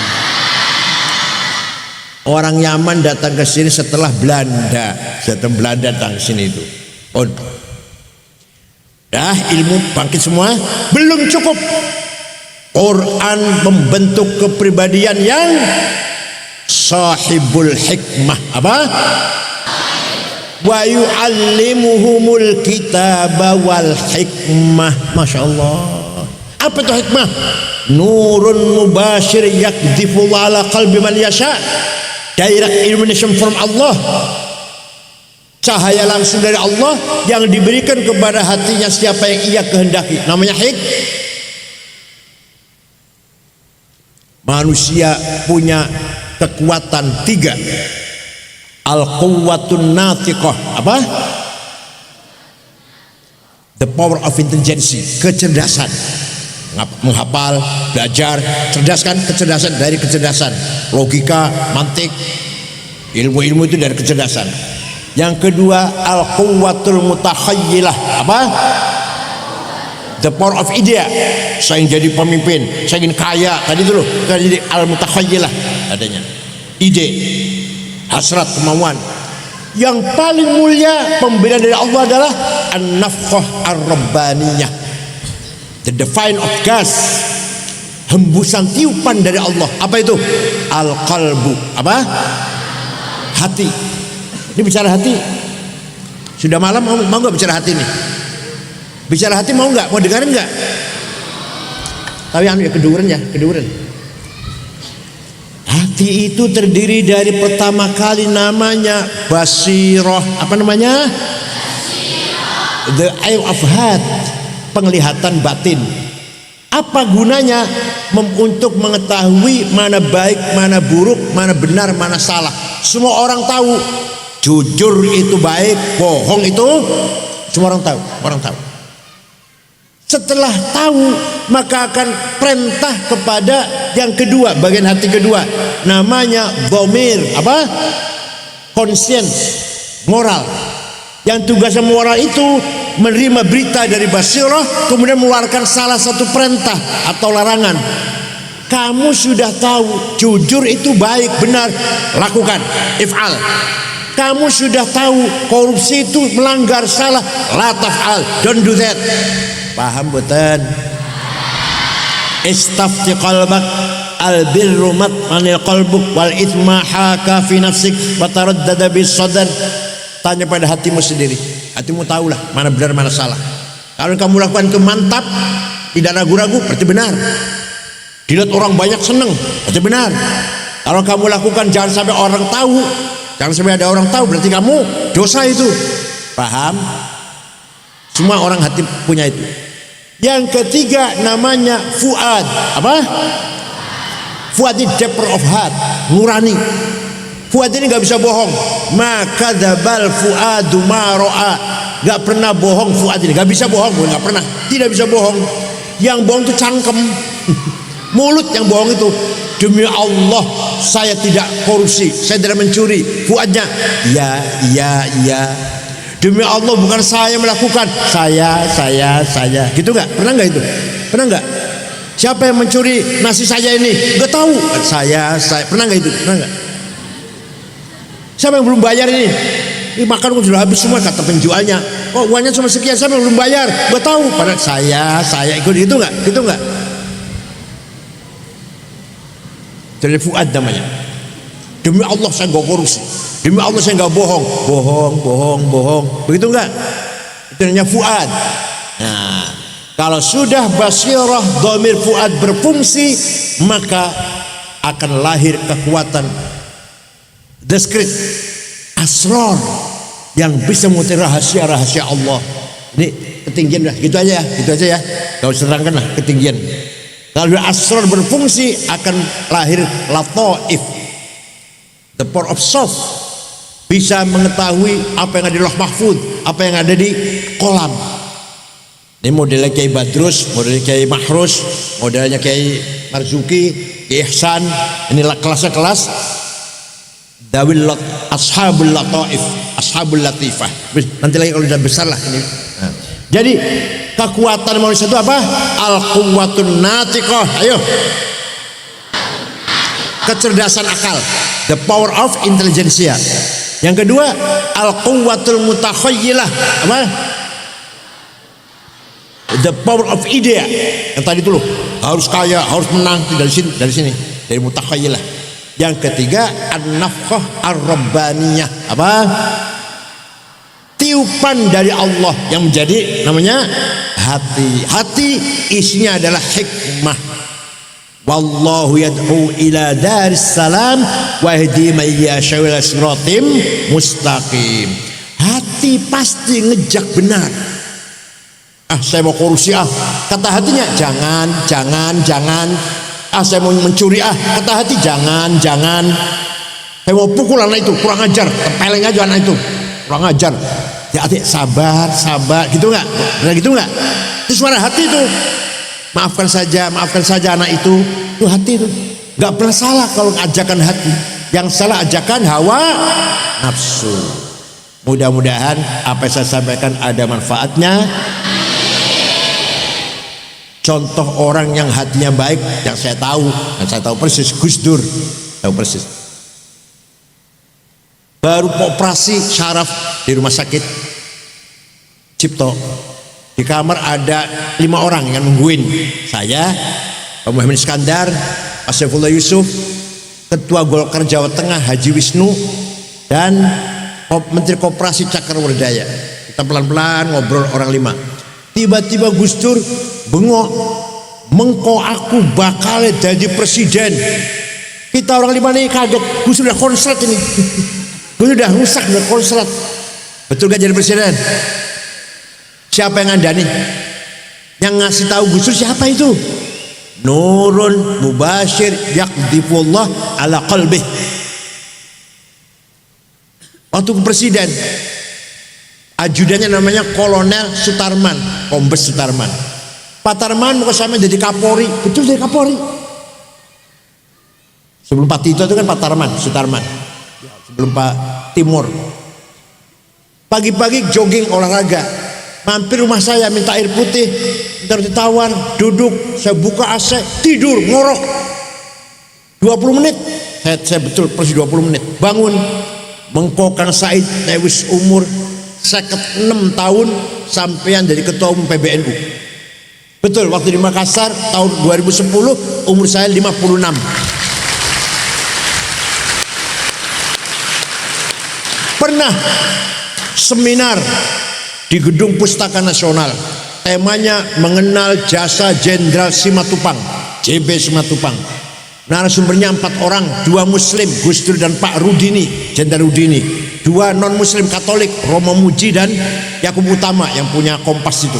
Orang Yaman datang ke sini setelah Belanda. Datang ke sini itu. Dah ilmu bangkit semua, belum cukup. Quran membentuk kepribadian yang sahibul hikmah. Apa? Wa yu'allimuhumul kitaba wal hikmah. Masya Allah. Apa itu hikmah? Nurun mubashir yakdifu ala qalbi man yasha. Direct illumination from Allah. Cahaya langsung dari Allah yang diberikan kepada hatinya siapa yang ia kehendaki. Namanya Manusia punya kekuatan 3. Al-quwwatun natiqah. Apa? The power of intelligence, kecerdasan. Menghafal, belajar, cerdas kan? Kecerdasan dari kecerdasan. Logika, mantik, ilmu-ilmu itu dari kecerdasan. Yang kedua, al-quwwatul mutakhayyilah. Apa? The power of idea. Saya ingin jadi pemimpin, saya ingin kaya. Tadi itu loh, jadi al-mutakhayyilah adanya. Ide, hasrat, kemauan. Yang paling mulia pemberian dari Allah adalah an-nafkhah ar-rabbaniyah, the divine of God, hembusan tiupan dari Allah. Apa itu? Al-qalbu. Apa? Hati. Ini bicara hati. Sudah malam, mau nggak bicara hati nih? Bicara hati mau nggak? Mau dengerin nggak? Tapi kedengeran. Hati itu terdiri dari pertama kali namanya basirah. Apa namanya? The eye of heart, penglihatan batin. Apa gunanya? Untuk mengetahui mana baik, mana buruk, mana benar, mana salah. Semua orang tahu. Jujur itu baik, bohong itu semua orang tahu. Setelah tahu, maka akan perintah kepada yang kedua, bagian hati kedua, namanya dhamir. Apa? Conscience, moral. Yang tugasnya moral itu menerima berita dari basirah, kemudian mengeluarkan salah satu perintah atau larangan. Kamu sudah tahu jujur itu baik, benar, lakukan, if'al. Kamu sudah tahu korupsi itu melanggar, salah, la taf'al, don't do that. Paham betul? Istafti qalbak al-birru mat'anil qalbuk wal ithma haka fi nafsik wa taraddada bis sadr. Tanya pada hatimu sendiri. Hatimu tahulah mana benar mana salah. Kalau kamu lakukan itu mantap, tidak ragu-ragu, berarti benar. Dilihat orang banyak senang, berarti benar. Kalau kamu lakukan jangan sampai orang tahu, jangan sampai ada orang tahu, berarti kamu dosa itu. Paham? Semua orang hati punya itu. Yang ketiga namanya fuad. Apa? Fuad ini depth of heart, nurani. Fuad ini nggak bisa bohong. Maka dzabal fuadu ma ra'a. Nggak pernah bohong fuad ini, nggak bisa bohong, nggak pernah, tidak bisa bohong. Yang bohong itu cangkem. Mulut yang bohong itu, demi Allah saya tidak korupsi, saya tidak mencuri. Fuadnya iya. Demi Allah bukan saya melakukan, saya. Gitu nggak? Pernah nggak itu? Pernah nggak? Siapa yang mencuri nasi saya ini? Nggak tahu. Saya. Pernah nggak itu? Pernah nggak? Siapa yang belum bayar ini? Ini makan sudah habis semua kata penjualnya. Oh uangnya cuma sekian, siapa yang belum bayar? Nggak tahu. Padahal saya ikut itu nggak? Gitu nggak? Jadi fuad namanya. Demi Allah saya nggak korupsi. Demi Allah saya nggak bohong. Begitu nggak? Itu namanya fuad. Nah, kalau sudah basirah dhamir fuad berfungsi, maka akan lahir kekuatan diskret, asrar yang bisa mengetahui rahasia-rahasia Allah. Ini ketinggian dah, gitu aja ya. Kau serangkan lah ketinggian. Kalau asrar berfungsi akan lahir lataif, the power of soft, bisa mengetahui apa yang ada di Lauh Mahfuz, apa yang ada di kolam. Ini modelnya Kiai Badrus, modelnya Kiai Mahrus, modelnya Kiai Marzuki, Kiai Ihsan. Inilah kelasnya kelas Dawil Ashabul Lataif, Ashabul Latifah. Nanti lagi kalau sudah besar lah ini. Nah. Jadi kekuatan manusia itu apa? Al-quwwatun natiqah. Ayo. Kecerdasan akal, the power of intelligentsia. Yang kedua, al-quwwatul mutakhayilah. Apa? The power of idea. Yang tadi itu loh, harus kaya, harus menang, dari sini, dari mutakhayilah. Yang ketiga, an-nafkhah ar-rabbaniyah. Apa? Tiupan dari Allah yang menjadi namanya hati. Hati isinya adalah hikmah. Wallahu yad'u ila daris salam wa yahdi man yasha'u ila siratim mustaqim. Hati pasti ngejak benar. Saya mau korupsi kata hatinya jangan. Saya mau mencuri kata hati jangan. Saya mau pukul anak itu, kurang ajar, tempeleng aja anak itu, kurang ajar. Ya adik sabar gitu nggak? Benar gitu nggak? Itu suara hati itu. Maafkan saja anak itu hati itu. Nggak pernah salah kalau ajakan hati. Yang salah ajakan hawa nafsu. Mudah-mudahan apa yang saya sampaikan ada manfaatnya. Contoh orang yang hatinya baik yang saya tahu persis, Gus Dur, tahu persis. Baru operasi syaraf di rumah sakit Cipto, di kamar ada 5 orang yang nungguin. Saya, Pak Muhammad Iskandar, Pak Saifullah Yusuf, Ketua Golkar Jawa Tengah Haji Wisnu, dan Menteri Koperasi Cakrawarjaya. Kita pelan-pelan ngobrol orang 5. Tiba-tiba Gus Dur bengok, mengko aku bakal jadi presiden. Kita orang 5 ini kaget. Gus Dur udah konslet ini. Gus Dur udah rusak, udah konslet. Betul gak jadi presiden? Siapa yang ngandani? Yang ngasih tahu Gus Dur siapa itu? Nurun Mubashir yaqdifullah ala qalbih. Waktu presiden, ajudannya namanya Kolonel Sutarman, Kombes Sutarman. Pak Tarman mau kesana jadi Kapolri, betul jadi Kapolri. Sebelum Pak Tito itu kan Pak Tarman, Sutarman. Sebelum Pak Timur. Pagi-pagi jogging olahraga, mampir rumah saya minta air putih, ntar ditawar, duduk, saya buka AC, tidur, ngorok 20 menit, saya betul persis 20 menit, bangun, mengkokang Said, tewis umur 56 tahun, sampean jadi ketua umum PBNU. Betul, waktu di Makassar tahun 2010 umur saya 56. Pernah seminar di Gedung Pustaka Nasional, temanya mengenal jasa Jenderal Simatupang, JB Simatupang. Narasumbernya 4 orang, 2 muslim, Gus Dur dan Pak Rudini, Jenderal Rudini, 2 non muslim Katolik, Romo Muji dan Yakub Utama yang punya Kompas itu.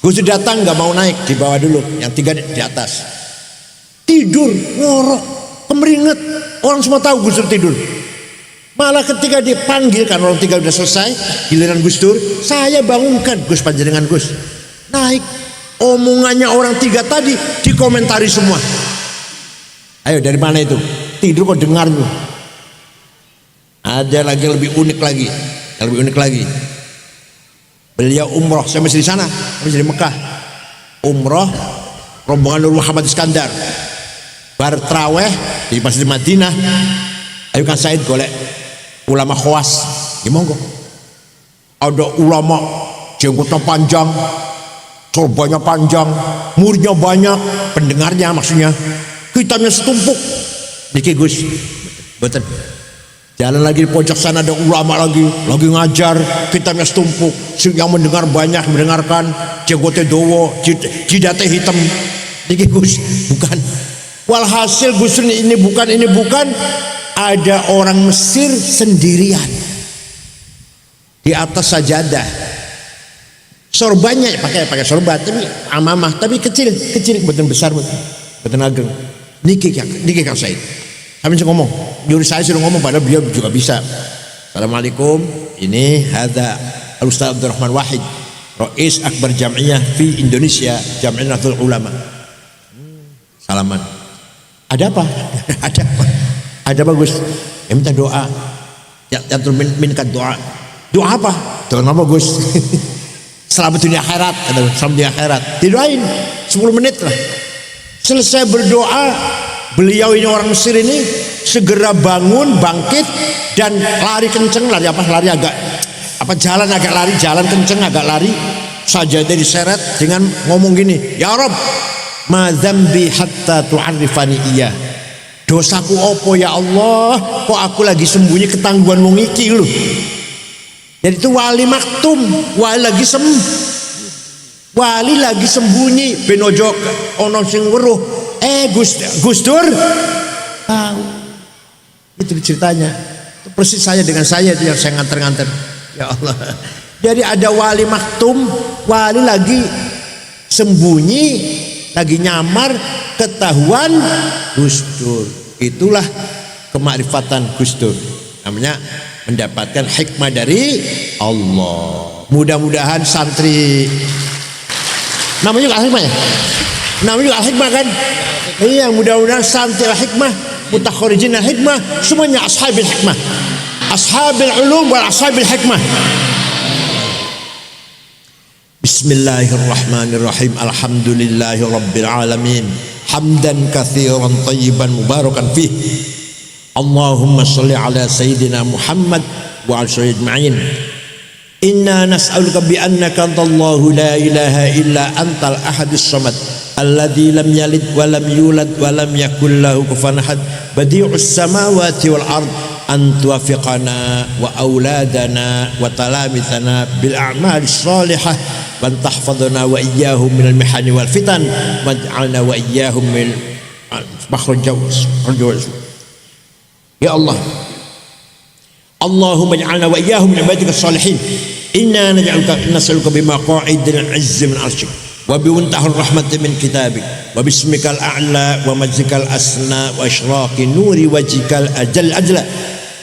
Gus Dur datang nggak mau naik, di bawah dulu, yang 3 di atas. Tidur, ngorok, kemeringet. Orang semua tahu Gus Dur tidur. Malah ketika dipanggil kan orang 3 udah selesai, giliran Gus Dur, saya bangunkan, Gus panjenengan Gus. Naik. Omongannya orang 3 tadi dikomentari semua. Ayo dari mana itu? Tidur kok dengar tuh. Ada lagi yang lebih unik lagi, Beliau umroh, saya masih di sana, saya masih di Mekah. Umroh, rombongan Nur Muhammad Iskandar. Bar traweh di Masjid Madinah. Ayo kan Said golek ulama khawas. Ya monggo. Ada ulama jenggotnya panjang, sorbannya panjang, muridnya banyak, pendengarnya maksudnya. Kitabnya setumpuk. Niki Gus, betul. Jalan lagi di pojok sana ada ulama lagi ngajar, kitabnya setumpuk. Yang mendengar banyak, mendengarkan, jenggotnya dowo, jidatnya hitam. Niki Gus, bukan. Walhasil Gus ini bukan. Ada orang Mesir sendirian di atas sajadah. Sorbannya pakai sorban, tapi amamah, tapi kecil, betul besar, betul ageng. Niki Kang Said. Kami ngomong, juri saya suruh ngomong, padahal beliau juga bisa. Assalamualaikum, ini ada Al-Ustaz Abdurrahman Wahid, Rais Akbar Jam'iyah fi Indonesia, Jam'iyah Nahdlatul Ulama. Salaman. Ada apa? Ada bagus. Ya minta doa. Ya minta doa. Doa apa? Doa apa Gus? Selamat dunia akhirat. Selamat dunia akhirat. Didoain 10 menit lah. Selesai berdoa, beliau ini orang Mesir ini segera bangun, bangkit dan lari kenceng. Lari jalan kenceng agak lari. Sajadah diseret dengan ngomong gini, ya Rob, ma dzambi hatta tu'arifani iya. Dosaku opo ya Allah, kok aku lagi sembunyi ketangguhan wong iki lho. Jadi itu wali maktum, wali lagi sembunyi ben ojo ono sing weruh. Gus Dur tahu. Itu ceritanya. Itu persis saya dengan saya itu yang saya nganter-nganter. Ya Allah. Jadi ada wali maktum, wali lagi sembunyi, lagi nyamar, ketahuan Gus Dur. Itulah kemakrifatan Gus Dur. Namanya mendapatkan hikmah dari Allah. Mudah-mudahan santri namanya juga al-hikmah ya? Namanya juga al-hikmah kan? Iya, mudah-mudahan santri al-hikmah, mutakharijin al-hikmah, semuanya ashabil hikmah, ashabil ulum wal ashabil hikmah. Bismillahirrahmanirrahim. Alhamdulillahi rabbil alamin. Hamdan katsiran tayyiban mubarakan fih. Allahumma shalli ala sayyidina Muhammad wa ala ajma'in. Inna nas'aluka bi annaka antallahu la ilaha illa antal ahadus samad alladzi lam yalid wa lam yulad wa lam yakul lahu kufuwan ahad badi'us samawati wal ard an tuwaffiqana wa auladana wa talamithana bil a'mali shalihah wa tahfadhana wa iyyahum minal mihani wal fitan waj'alna wa iyyahum min makhraj jawz. Ya Allah, Allahumma ij'alna wa iyyahum min ibadika shalihin. Inna nas'aluka bimaqa'idil 'izzi min 'arsyik wa bimuntahar rahmati min kitabik wa bismikal a'la wa majzikal asna wa isyraqi nuri wajhikal ajla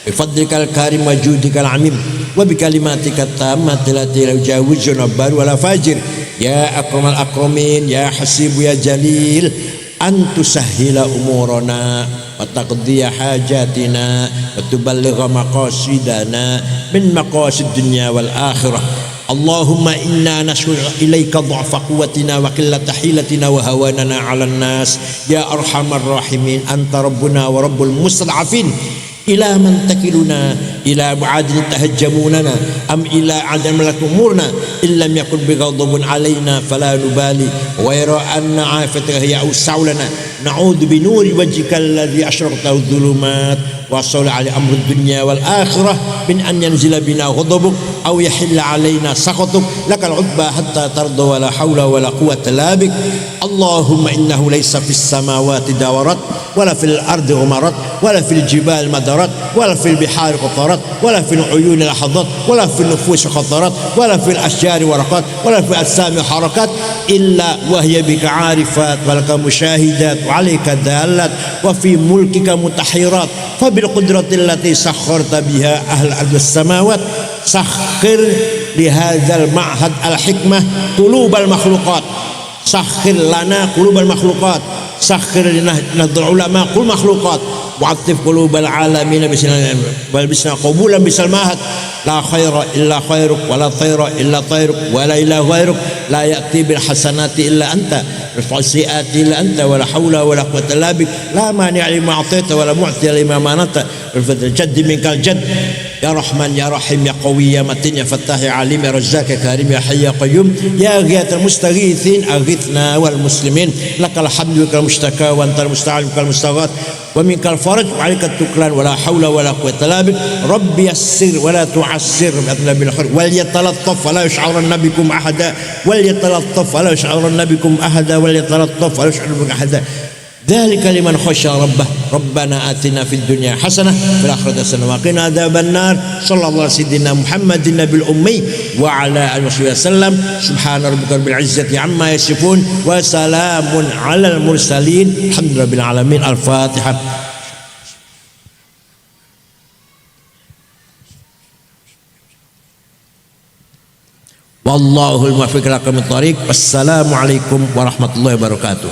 bi fadlikal karim wa judikal 'amim wa bi kalimatika tammati lati la yujawizuna bar wala fajir ya akramal akramin ya hasibu ya jalil antu sahila umurana wa taqdiya hajatina wa tuballigha maqasidana min maqasid dunya wal akhirah. Allahumma inna nashku ilaika dha'fa quwwatina wa qillata hilatina wa hawanana 'alan nas ya arhamar rahimin anta rabbuna wa rabbul mustad'afin. Ila man takiluna ila mu'adin tahajjamunana am ila adam malak umurna illam yakun bighadabun alaina fala nubali wa yara anna afataka hiya awsa'ulana na'udhu bi nuri wajhika alladhi ashraqtahu dhulumat wa sawla ala amri dunya wal akhirah min an yanzila bina ghadabuk aw yahilla alaina sakhatuk lakal udba hatta tarda wa la hawla wa la quwwata illa bik. Allahumma innahu laysa fis samawati dawarat ولا في الأرض غمرت ولا في الجبال مدرت ولا في البحار قطرت ولا في العيون لحظت ولا في النفوس خطرت ولا في الأشجار ورقات ولا في الأجسام حركات إلا وهي بك عارفات ولك مشاهدات وعليك دالات وفي ملكك متحيرات. فبالقدرة التي سخرت بها أهل الأرض والسماوات سخر لهذا المعهد الحكمة قلوب المخلوقات، سخر لنا قلوب المخلوقات، سخر لنا العلماء قلوب المخلوقات، وعطف قلوب العالمين بسنا قبولا بسلماهت. لا خير إلا خيرك ولا طير إلا طيرك ولا إله غيرك، لا يأتي بالحسنات إلا أنت، رفع السيئات إلا أنت، ولا حول ولا قوة إلا بك، لا مانع لما أعطيت ولا معطي لما منعت، الجد منك الجد. يا رحمن يا رحيم يا قوي يا متين يا فتاح يا عليم يا رزاق يا كريم يا حي يا قيوم، يا غياث المستغيثين أغثنا والمسلمين. لك الحمد ولك المشتكى وأنت المستعان وك المستغاث ومنك الفرج وعليك التكلان، ولا حول ولا قوة إلا بك. رب يسر ولا تعسر بالخير، وليتلطف ولا يشعرن بكم أحدا، وليتلطف ولا يشعرن بكم أحدا، وليتلطف ولا يشعرن بكم أحدا. ذلك لمن خشى ربه. ربنا آتنا في الدنيا حسنة في الآخرة حسنة وقنا عذاب النار. صلى الله على سيدنا محمد النبي الأمي وعلى آله وصحبه وسلم. سبحان ربك رب العزة عما يصفون وسلام على المرسلين الحمد لله رب العالمين. الفاتحة. والله الموفق لكم الطريق. والسلام عليكم ورحمة الله وبركاته.